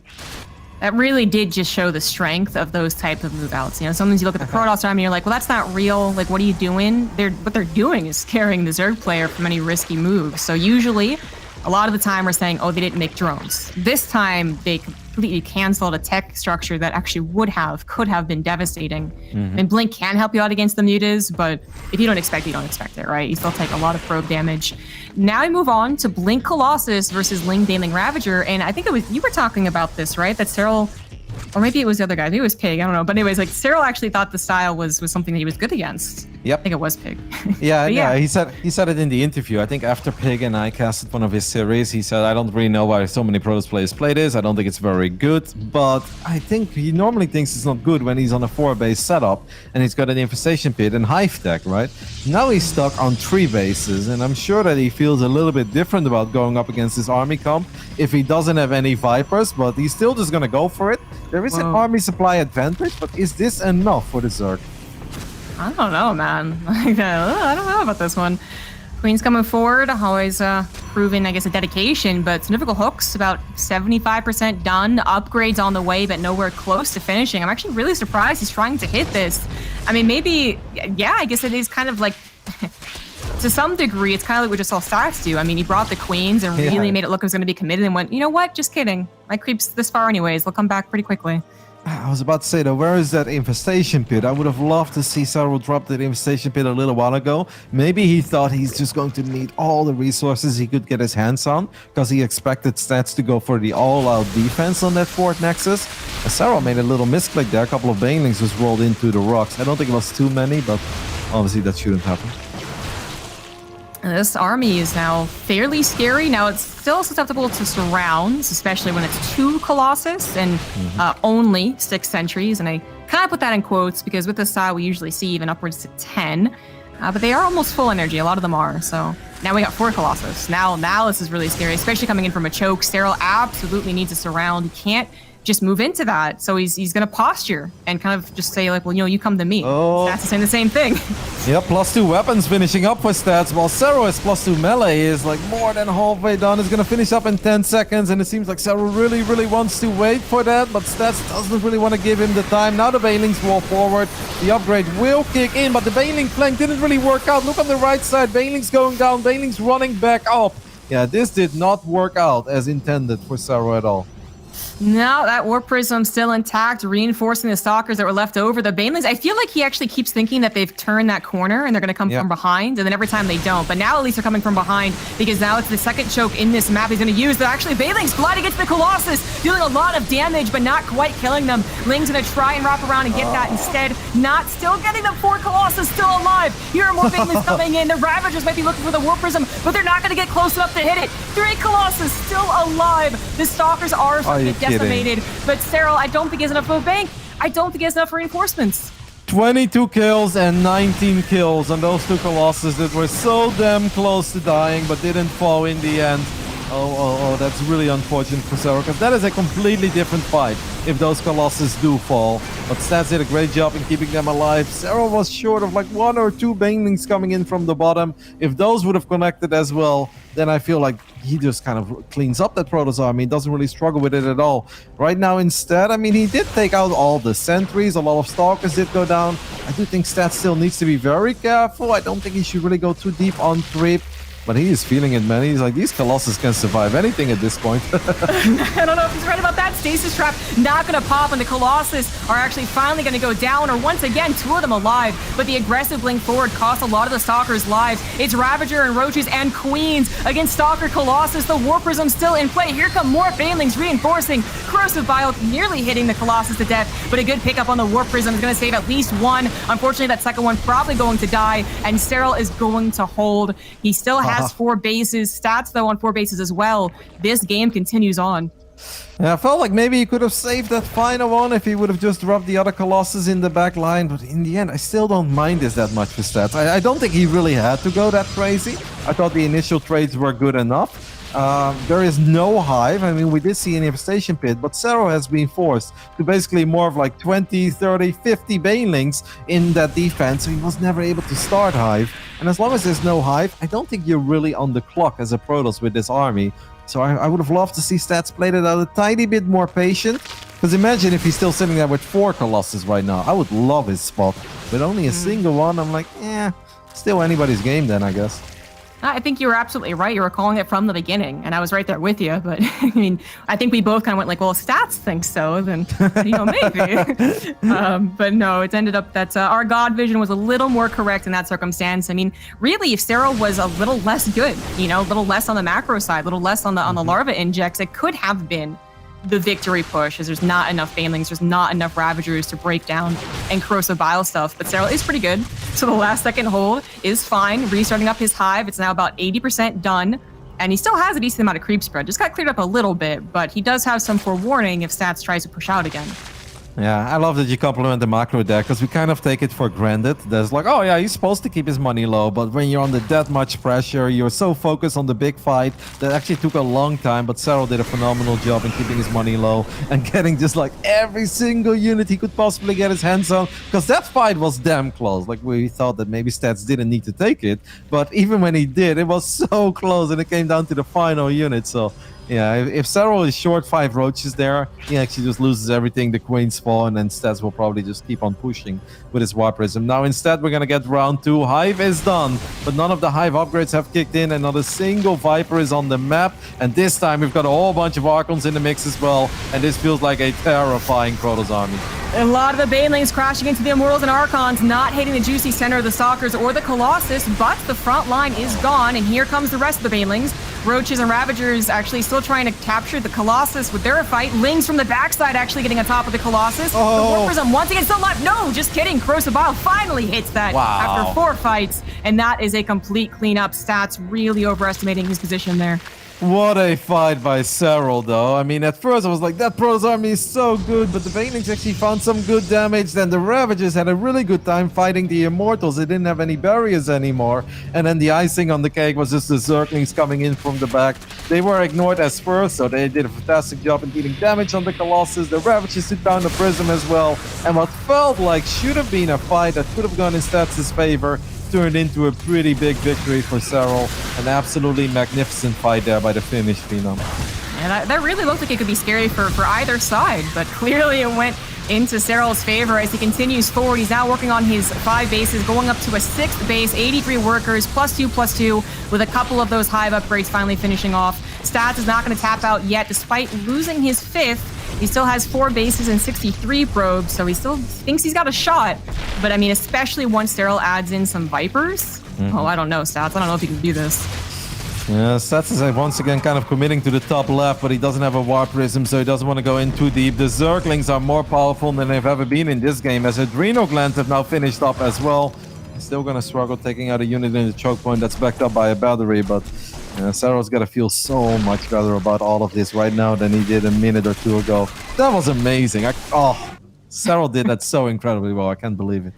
Speaker 2: That really did just show the strength of those type of move outs. You know, sometimes you look at the Protoss army, you're like, well, that's not real. Like, what are you doing? What they're doing is scaring the Zerg player from any risky moves. So usually, a lot of the time we're saying, oh, they didn't make drones. This time, they completely canceled a tech structure that actually could have been devastating. And Blink can help you out against the mutas, but if you don't expect it, you don't expect it, right? You still take a lot of probe damage. Now we move on to Blink Colossus versus Ling Baneling Ravager, and I think it was, you were talking about this, right? That Serral, or maybe it was the other guy, maybe it was Pig, I don't know. But anyways, like Serral actually thought the style was something that he was good against.
Speaker 1: Yep.
Speaker 2: I think it was Pig.
Speaker 1: Yeah, he said it in the interview. I think after Pig and I casted one of his series, he said, I don't really know why so many Protoss players play this. I don't think it's very good, but I think he normally thinks it's not good when he's on a 4-base setup and he's got an Infestation Pit and Hive Tech, right? Now he's stuck on 3 bases, and I'm sure that he feels a little bit different about going up against this army comp if he doesn't have any Vipers, but he's still just gonna go for it. There is an army supply advantage, but is this enough for the Zerg?
Speaker 2: I don't know, man. I don't know about this one. Queen's coming forward, always proving, I guess, a dedication, but Significant Hooks, about 75% done. Upgrades on the way, but nowhere close to finishing. I'm actually really surprised he's trying to hit this. I mean, maybe, yeah, I guess it is kind of like, to some degree, it's kind of like what just all Stats do. I mean, he brought the Queens and really made it look like it was going to be committed and went, you know what, just kidding. My creep's this far anyways. They'll come back pretty quickly.
Speaker 1: I was about to say though, where is that infestation pit? I would have loved to see Serral drop that infestation pit a little while ago. Maybe he thought he's just going to need all the resources he could get his hands on because he expected Stats to go for the all-out defense on that fourth Nexus. And Serral made a little misclick there. A couple of banelings just rolled into the rocks. I don't think it was too many, but obviously that shouldn't happen.
Speaker 2: This army is now fairly scary. Now, it's still susceptible to surrounds, especially when it's 2 Colossus and only 6 sentries. And I kind of put that in quotes because with this style, we usually see even upwards to 10. But they are almost full energy. A lot of them are. So now we got 4 Colossus. Now this is really scary, especially coming in from a choke. Serral absolutely needs a surround. He can't just move into that. So he's going to posture and kind of just say, like, well, you come to me.
Speaker 1: Oh.
Speaker 2: Stats is saying the same thing.
Speaker 1: Yep, +2 weapons finishing up for Stats, while Serral is +2 melee is like more than halfway done. It's gonna finish up in 10 seconds, and it seems like Serral really wants to wait for that, but Stats doesn't really want to give him the time. Now the banelings roll forward. The upgrade will kick in, but the baneling flank didn't really work out. Look on the right side, banelings going down, banelings running back up. Yeah, this did not work out as intended for Serral at all.
Speaker 2: No, that Warp Prism still intact, reinforcing the Stalkers that were left over. The Banelings, I feel like he actually keeps thinking that they've turned that corner and they're going to come from behind, and then every time they don't. But now at least they're coming from behind because now it's the second choke in this map he's going to use. They're actually Banelings gliding against the Colossus, dealing a lot of damage, but not quite killing them. Ling's going to try and wrap around and get that instead. Not still getting them. 4 Colossus still alive. Here are more Banelings coming in. The Ravagers might be looking for the Warp Prism, but they're not going to get close enough to hit it. 3 Colossus still alive. The Stalkers are decimated, but Serral, I don't think he has enough of a bank. I don't think he has enough reinforcements.
Speaker 1: 22 kills and 19 kills on those 2 Colossus that were so damn close to dying but didn't fall in the end. Oh, that's really unfortunate for Serral, because that is a completely different fight if those Colossus do fall. But Stats did a great job in keeping them alive. Serral was short of like 1 or 2 banelings coming in from the bottom. If those would have connected as well, then I feel like he just kind of cleans up that Protoss army. He doesn't really struggle with it at all. Right now instead, I mean, he did take out all the sentries. A lot of Stalkers did go down. I do think Stats still needs to be very careful. I don't think he should really go too deep on creep. But he is feeling it, man. He's like, these Colossus can survive anything at this point.
Speaker 2: I don't know if he's right about that. Stasis Trap not going to pop, and the Colossus are actually finally going to go down, or once again, 2 of them alive. But the aggressive blink forward cost a lot of the Stalkers' lives. It's Ravager and Roaches and Queens against Stalker Colossus. The Warp Prism still in play. Here come more Banelings reinforcing. Corrosive Bile nearly hitting the Colossus to death, but a good pickup on the Warp Prism is going to save at least 1. Unfortunately, that second one probably going to die, and Serral is going to hold. He still has 4 bases. Stats, though, on 4 bases as well. This game continues on.
Speaker 1: Yeah, I felt like maybe he could have saved that final one if he would have just dropped the other Colossus in the back line, but in the end, I still don't mind this that much for Stats. I don't think he really had to go that crazy. I thought the initial trades were good enough. There is no hive. I mean, we did see an infestation pit, but Serral has been forced to basically more of like 20, 30, 50 banelings in that defense, so he was never able to start hive. And as long as there's no hive, I don't think you're really on the clock as a Protoss with this army. So I would have loved to see Stats played it out a tiny bit more patient. Because imagine if he's still sitting there with 4 Colossus right now. I would love his spot. With only a single one, I'm like, still anybody's game then, I guess.
Speaker 2: I think you were absolutely right. You were calling it from the beginning, and I was right there with you. But I mean, I think we both kind of went like, well, if Stats think so, then, maybe. But no, it ended up that our God vision was a little more correct in that circumstance. I mean, really, if Serral was a little less good, a little less on the macro side, a little less on the larva injects, it could have been the victory push, as there's not enough Banelings, there's not enough Ravagers to break down and Corrosive Bile stuff, but Serral is pretty good. So the last second hold is fine, restarting up his hive. It's now about 80% done, and he still has a decent amount of creep spread. Just got cleared up a little bit, but he does have some forewarning if Stats tries to push out again.
Speaker 1: Yeah, I love that you compliment the macro deck, because we kind of take it for granted. There's like, oh yeah, he's supposed to keep his money low, but when you're under that much pressure, you're so focused on the big fight, that actually took a long time, but Serral did a phenomenal job in keeping his money low and getting just like every single unit he could possibly get his hands on, because that fight was damn close. Like, we thought that maybe Stats didn't need to take it, but even when he did, it was so close, and it came down to the final unit. So Yeah, if Serral is short 5 roaches there, he actually just loses everything. The queens fall, and then Stats will probably just keep on pushing with his Warp Prism. Now instead, we're gonna get round 2. Hive is done, but none of the Hive upgrades have kicked in, and not a single Viper is on the map. And this time, we've got a whole bunch of Archons in the mix as well, and this feels like a terrifying Protoss army.
Speaker 2: A lot of the Banelings crashing into the Immortals and Archons, not hitting the juicy center of the Stalkers or the Colossus, but the front line is gone, and here comes the rest of the Banelings. Roaches and Ravagers actually still trying to capture the Colossus with their fight. Lings from the backside actually getting on top of the Colossus.
Speaker 1: Oh.
Speaker 2: The Warp Prism once again still alive. No, just kidding. Corrosive Bile finally hits that after 4 fights, and that is a complete cleanup. Stats really overestimating his position there.
Speaker 1: What a fight by Serral, though. I mean, at first I was like, that Protoss army is so good, but the Banelings actually found some good damage. Then the Ravagers had a really good time fighting the Immortals. They didn't have any barriers anymore. And then the icing on the cake was just the Zerglings coming in from the back. They were ignored as first, so they did a fantastic job in dealing damage on the Colossus. The Ravagers took down the Prism as well. And what felt like should have been a fight that could have gone in Stats' favor turned into a pretty big victory for Serral. An absolutely magnificent fight there by the Finnish Phenom.
Speaker 2: And that really looked like it could be scary for either side, but clearly it went into Serral's favor as he continues forward. He's now working on his 5 bases, going up to a 6th base, 83 workers, +2/+2, with a couple of those Hive upgrades finally finishing off. Stats is not going to tap out yet, despite losing his 5th. He still has 4 bases and 63 probes, so he still thinks he's got a shot. But I mean, especially once Serral adds in some Vipers. Oh, I don't know, Stats. I don't know if he can do this.
Speaker 1: Yeah, Stats is once again kind of committing to the top left, but he doesn't have a Warp Prism, so he doesn't want to go in too deep. The Zerglings are more powerful than they've ever been in this game, as Adreno Glands have now finished up as well. He's still going to struggle taking out a unit in the choke point that's backed up by a battery, but Serral's got to feel so much better about all of this right now than he did a minute or 2 ago. That was amazing. Serral did that so incredibly well. I can't believe it.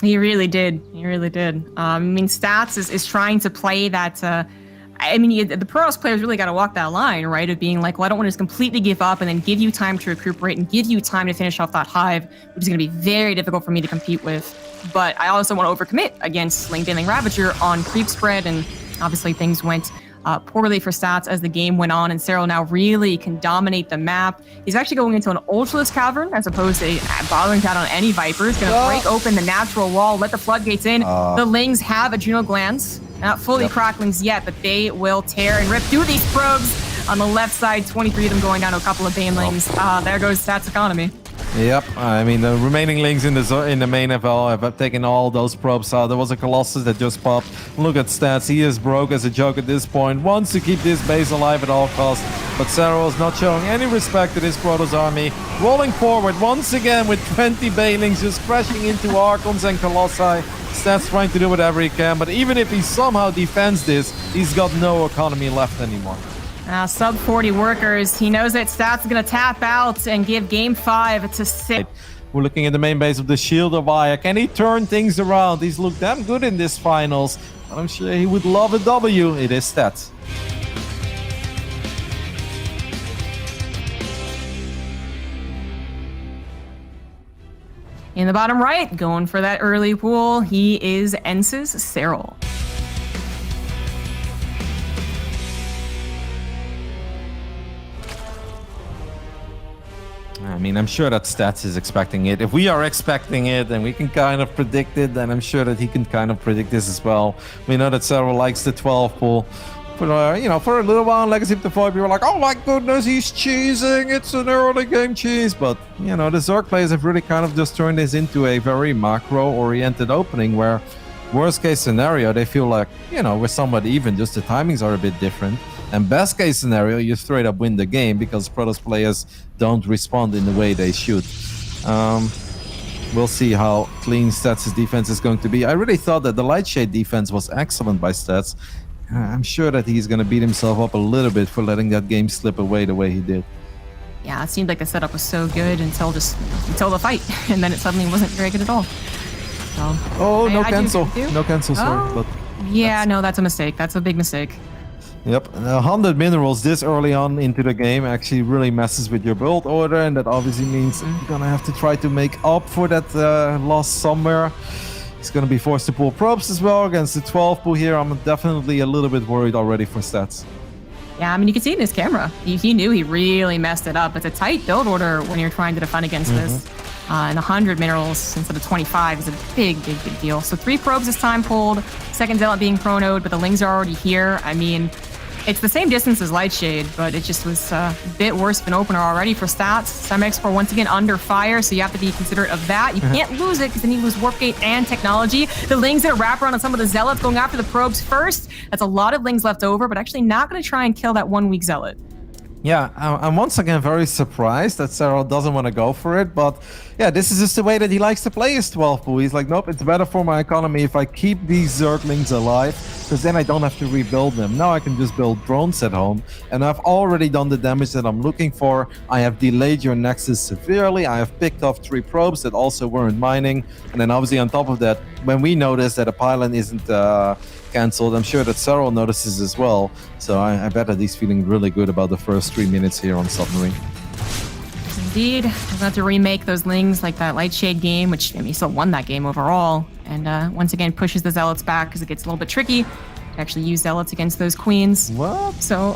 Speaker 2: He really did. He really did. I mean, Stats is trying to play that... I mean, the Protoss players really got to walk that line, right? Of being like, well, I don't want to just completely give up and then give you time to recuperate and give you time to finish off that Hive, which is going to be very difficult for me to compete with. But I also want to overcommit against Baneling Ravager on creep spread, and obviously things went poorly for Stats as the game went on, and Serral now really can dominate the map. He's actually going into an Ultralisk Cavern as opposed to bothering down on any Vipers. Going to break open the natural wall, let the floodgates in. The Lings have Adrenal Glands. Not fully cracklings yet, but they will tear and rip through these probes on the left side. 23 of them going down to a couple of Banelings. There goes Stats economy.
Speaker 1: Yep, I mean, the remaining Lings in the main FL have taken all those probes out. There was a Colossus that just popped. Look at Stats. He is broke as a joke at this point. Wants to keep this base alive at all costs. But Serral is not showing any respect to this Protoss army. Rolling forward once again with 20 Banelings just crashing into Archons and Colossi. Stats trying to do whatever he can, but even if he somehow defends this, he's got no economy left anymore.
Speaker 2: Sub 40 workers. He knows that Stats is going to tap out and give game 5 to 6.
Speaker 1: We're looking at the main base of the Shield of Aya. Can he turn things around? He's looked damn good in this finals. I'm sure he would love a W. It is Stats.
Speaker 2: In the bottom right, going for that early pool, he is Ence's Serral.
Speaker 1: I mean, I'm sure that Stats is expecting it. If we are expecting it and we can kind of predict it, then I'm sure that he can kind of predict this as well. We know that Serral likes the 12 pool. For a little while in Legacy of the Void, we were like, oh my goodness, he's cheesing. It's an early game cheese. But, the Zerg players have really kind of just turned this into a very macro-oriented opening where, worst case scenario, they feel like, we're somewhat even, just the timings are a bit different. And best case scenario, you straight up win the game because Protoss players don't respond in the way they should. We'll see how clean Stats' defense is going to be. I really thought that the Lightshade defense was excellent by Stats. I'm sure that he's going to beat himself up a little bit for letting that game slip away the way he did.
Speaker 2: Yeah, it seemed like the setup was so good until the fight, and then it suddenly wasn't very good at all. So,
Speaker 1: no cancel. No cancel, sorry. But
Speaker 2: yeah, no, that's a mistake. That's a big mistake.
Speaker 1: Yep, 100 minerals this early on into the game actually really messes with your build order, and that obviously means you're going to have to try to make up for that loss somewhere. He's going to be forced to pull probes as well against the 12 pool here. I'm definitely a little bit worried already for Stats.
Speaker 2: Yeah, I mean, you can see it in his camera. He knew he really messed it up. It's a tight build order when you're trying to defend against this. And 100 minerals instead of 25 is a big deal. So 3 probes this time pulled, second zealot being chronoed, but the lings are already here. I mean, it's the same distance as Lightshade, but it just was a bit worse of an opener already for stats. Semi-Export once again under fire, so you have to be considerate of that. You can't lose it because then you lose Warp Gate and technology. The lings that wrap around on some of the zealots going after the probes first. That's a lot of lings left over, but actually not going to try and kill that 1 weak zealot.
Speaker 1: Yeah, I'm once again very surprised that Serral doesn't want to go for it, but yeah, this is just the way that he likes to play his 12 pool. He's like, nope, it's better for my economy if I keep these Zerglings alive, because then I don't have to rebuild them. Now I can just build drones at home, and I've already done the damage that I'm looking for. I have delayed your Nexus severely. I have picked off 3 probes that also weren't mining, and then obviously on top of that, when we notice that a pylon isn't cancelled, I'm sure that Serral notices as well. So I bet that he's feeling really good about the first 3 minutes here on Submarine.
Speaker 2: Indeed. We're going to remake those lings like that Lightshade game, which, I mean, he still won that game overall. And once again, pushes the Zealots back because it gets a little bit tricky to actually use Zealots against those queens.
Speaker 1: What?
Speaker 2: So,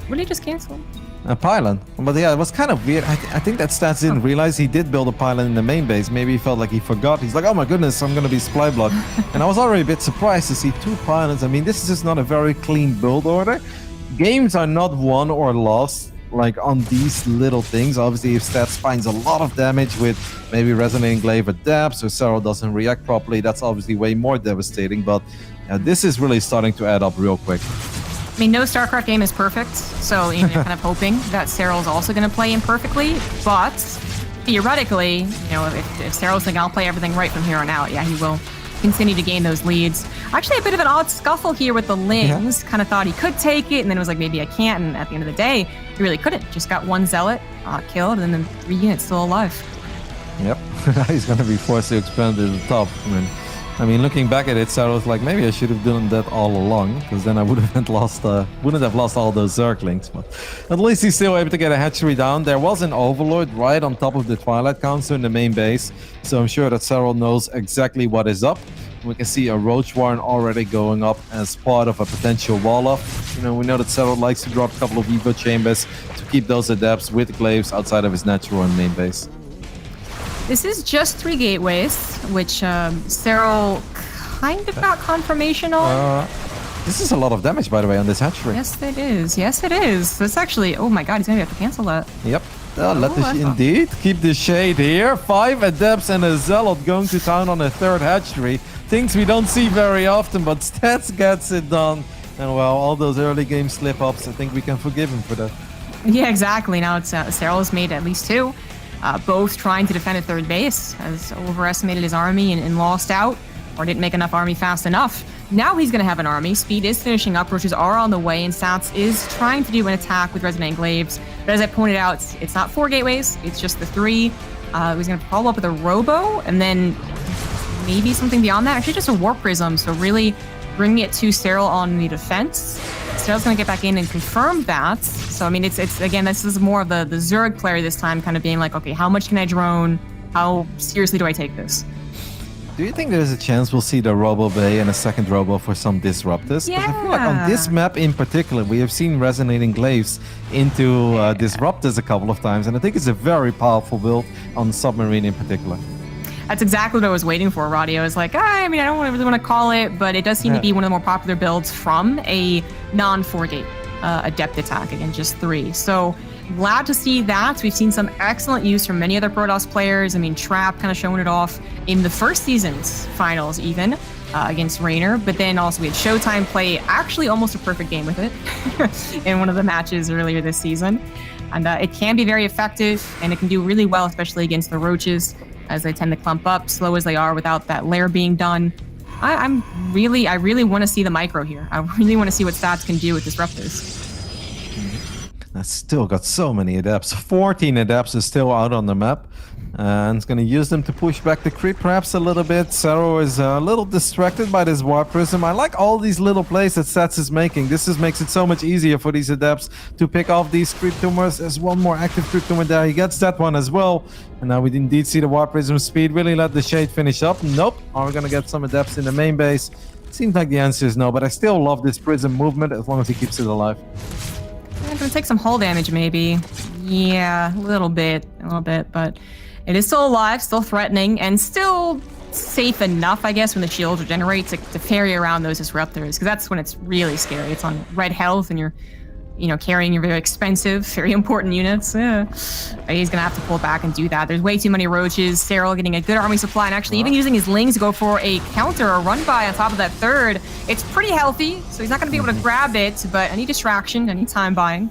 Speaker 2: what did he just cancel?
Speaker 1: A pylon. But yeah, it was kind of weird. I think that Stats didn't realize he did build a pylon in the main base. Maybe he felt like he forgot. He's like, oh my goodness, I'm going to be supply blocked. And I was already a bit surprised to see 2 pylons. I mean, this is just not a very clean build order. Games are not won or lost like on these little things. Obviously, if Stats finds a lot of damage with maybe Resonating Glaive adapts or Serral doesn't react properly, that's obviously way more devastating. But this is really starting to add up real quick.
Speaker 2: I mean, no StarCraft game is perfect, so you're kind of hoping that Serral's also going to play imperfectly, but theoretically, you know, if Serral's going to play everything right from here on out, yeah, he will continue to gain those leads. Actually, a bit of an odd scuffle here with the lings. Kind of thought he could take it, and then it was like, maybe I can't, and at the end of the day, he really couldn't. Just got 1 zealot killed, and then 3 units still alive. Yep,
Speaker 1: he's going to be forced to expand to the top. I mean, looking back at it, Serral was like, maybe I should have done that all along, because then I wouldn't have lost all those Zerglings. But at least he's still able to get a hatchery down. There was an Overlord right on top of the Twilight Council in the main base, so I'm sure that Serral knows exactly what is up. We can see a Roach Warren already going up as part of a potential wall-off. You know, we know that Serral likes to drop a couple of Evo chambers to keep those adepts with glaives outside of his natural and main base.
Speaker 2: This is just 3 gateways, which Serral kind of got confirmation on.
Speaker 1: This is a lot of damage, by the way, on this hatchery.
Speaker 2: Yes, it is. Yes, it is. That's actually... Oh my god, he's going to have to cancel that.
Speaker 1: Yep. Indeed. Keep the shade here. 5 adepts and a zealot going to town on a 3rd hatchery. Things we don't see very often, but Stats gets it done. And well, all those early game slip-ups, I think we can forgive him for that.
Speaker 2: Yeah, exactly. Now it's Serral's made at least 2. Both trying to defend a 3rd base, has overestimated his army and lost out, or didn't make enough army fast enough. Now he's going to have an army. Speed is finishing up, roaches are on the way, and Stats is trying to do an attack with Resonating Glaives. But as I pointed out, it's not 4 gateways, it's just the 3. He's going to follow up with a Robo, and then maybe something beyond that. Actually, just a Warp Prism, so really bringing it to Serral on the defense. Serral's going to get back in and confirm that. So, I mean, it's again, this is more of the Zerg player this time, kind of being like, okay, how much can I drone? How seriously do I take this?
Speaker 1: Do you think there's a chance we'll see the Robo Bay and a 2nd Robo for some Disruptors?
Speaker 2: Yeah.
Speaker 1: I feel like on this map in particular, we have seen Resonating Glaives into Disruptors a couple of times, and I think it's a very powerful build on Submarine in particular.
Speaker 2: That's exactly what I was waiting for, Roddy. I was like, I mean, I don't really want to call it, but it does seem to be one of the more popular builds from a non-4 gate adept attack, again, just 3. So glad to see that. We've seen some excellent use from many other Protoss players. I mean, Trap kind of showing it off in the first season's finals even against Raynor, but then also we had Showtime play actually almost a perfect game with it in one of the matches earlier this season. And it can be very effective, and it can do really well, especially against the Roaches, as they tend to clump up, slow as they are without that lair being done. I really want to see the micro here. I really want to see what Stats can do with Disruptors.
Speaker 1: That's still got so many adepts. 14 adepts is still out on the map. And it's going to use them to push back the creep perhaps a little bit. Serral is a little distracted by this Warp Prism. I like all these little plays that Stats is making. This just makes it so much easier for these adepts to pick off these creep tumors. There's one more active creep tumor there. He gets that one as well. And now we indeed see the Warp Prism speed really let the shade finish up. Nope. Are we going to get some adepts in the main base? Seems like the answer is no, but I still love this Prism movement as long as he keeps it alive.
Speaker 2: I'm gonna take some hull damage, maybe. Yeah, a little bit, but it is still alive, still threatening, and still safe enough, I guess, when the shield regenerates to ferry around those disruptors, because that's when it's really scary. It's on red health, and you're, carrying your very expensive, very important units. Yeah. He's gonna have to pull back and do that. There's way too many roaches. Serral getting a good army supply, and actually even using his lings to go for a counter or run by on top of that third. It's pretty healthy, so he's not gonna be able to grab it, but any distraction, any time buying.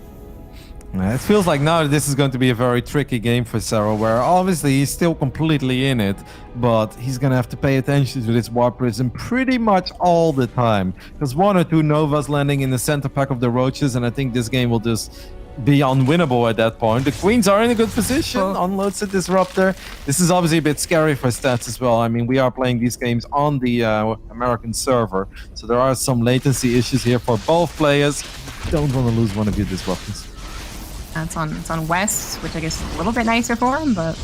Speaker 1: It feels like now this is going to be a very tricky game for Serral, where obviously he's still completely in it, but he's going to have to pay attention to this Warp Prism pretty much all the time. There's 1 or 2 Novas landing in the center pack of the Roaches, and I think this game will just be unwinnable at that point. The Queens are in a good position, unloads the Disruptor. This is obviously a bit scary for Stats as well. I mean, we are playing these games on the American server, so there are some latency issues here for both players. Don't want to lose one of your Disruptors.
Speaker 2: It's on West, which I guess is a little bit nicer for him, but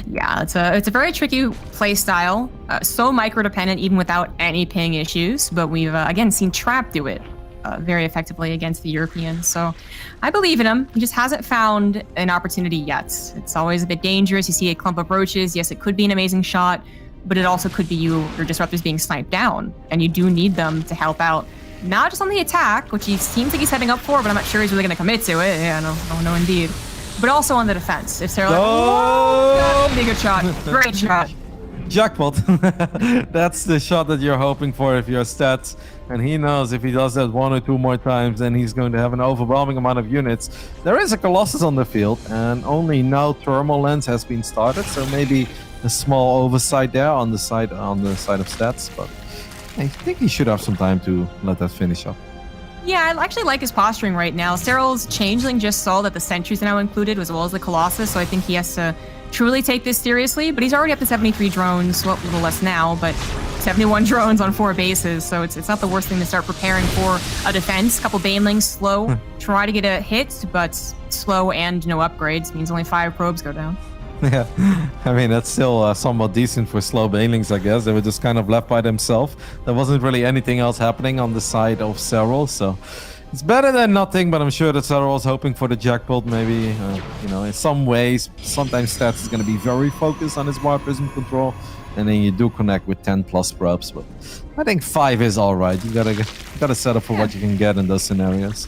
Speaker 2: yeah, it's a very tricky play style. So micro dependent, even without any ping issues. But we've again seen Trap do it very effectively against the Europeans. So I believe in him. He just hasn't found an opportunity yet. It's always a bit dangerous. You see a clump of roaches. Yes, it could be an amazing shot, but it also could be your disruptors being sniped down, and you do need them to help out. Not just on the attack, which he seems like he's heading up for, but I'm not sure he's really going to commit to it. Yeah, no, indeed. But also on the defense. If Serral, that's a good shot. Great shot.
Speaker 1: Jackpot. That's the shot that you're hoping for if you're Stats. And he knows if he does that 1 or 2 more times, then he's going to have an overwhelming amount of units. There is a Colossus on the field, and only now Thermal Lens has been started, so maybe a small oversight there on the side of Stats, but I think he should have some time to let that finish up.
Speaker 2: Yeah, I actually like his posturing right now. Serral's Changeling just saw that the sentries are now included, as well as the Colossus, so I think he has to truly take this seriously. But he's already up to 73 drones, well, a little less now, but 71 drones on 4 bases, so it's not the worst thing to start preparing for a defense. Couple Banelings, slow, try to get a hit, but slow and no upgrades means only 5 probes go down.
Speaker 1: Yeah, I mean, that's still somewhat decent for slow Banelings, I guess. They were just kind of left by themselves. There wasn't really anything else happening on the side of Serral, so it's better than nothing, but I'm sure that Serral's hoping for the jackpot, maybe. In some ways, sometimes Stats is going to be very focused on his Warp Prism control, and then you do connect with 10 plus probes, but I think 5 is all right. You gotta set up for what you can get in those scenarios.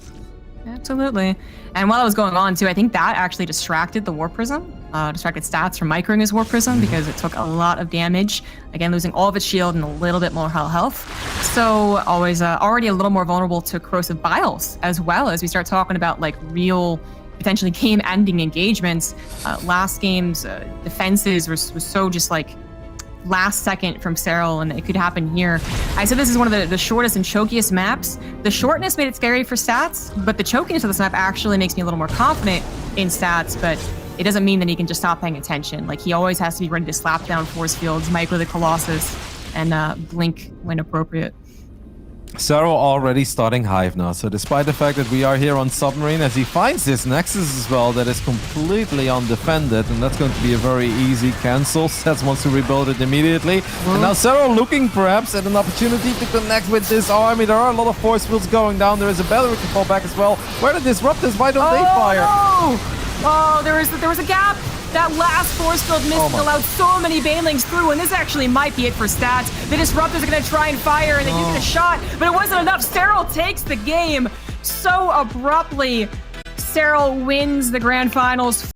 Speaker 2: Absolutely. And while it was going on, too, I think that actually distracted the Warp Prism. Distracted Stats from microing his Warp Prism because it took a lot of damage. Again, losing all of its shield and a little bit more health. So always already a little more vulnerable to Corrosive Biles, as well as we start talking about like real, potentially game-ending engagements. Last game's defenses was so just like last second from Serral, and it could happen here. I said this is one of the shortest and chokiest maps. The shortness made it scary for Stats, but the chokiness of this map actually makes me a little more confident in Stats, but it doesn't mean that he can just stop paying attention. Like, he always has to be ready to slap down force fields, micro the Colossus, and blink when appropriate.
Speaker 1: Serral already starting Hive now, so despite the fact that we are here on Submarine, as he finds this Nexus as well that is completely undefended, and that's going to be a very easy cancel. Stats wants to rebuild it immediately. And now Serral looking perhaps at an opportunity to connect with this army. There are a lot of force fields going down. There is a battery to fall back as well. Where are the Disruptors? Why don't they fire?
Speaker 2: Oh, there was a gap. That last force field missed and allowed so many Banelings through, and this actually might be it for Stats. The Disruptors are going to try and fire, and they do get a shot, but it wasn't enough. Serral takes the game so abruptly. Serral wins the Grand Finals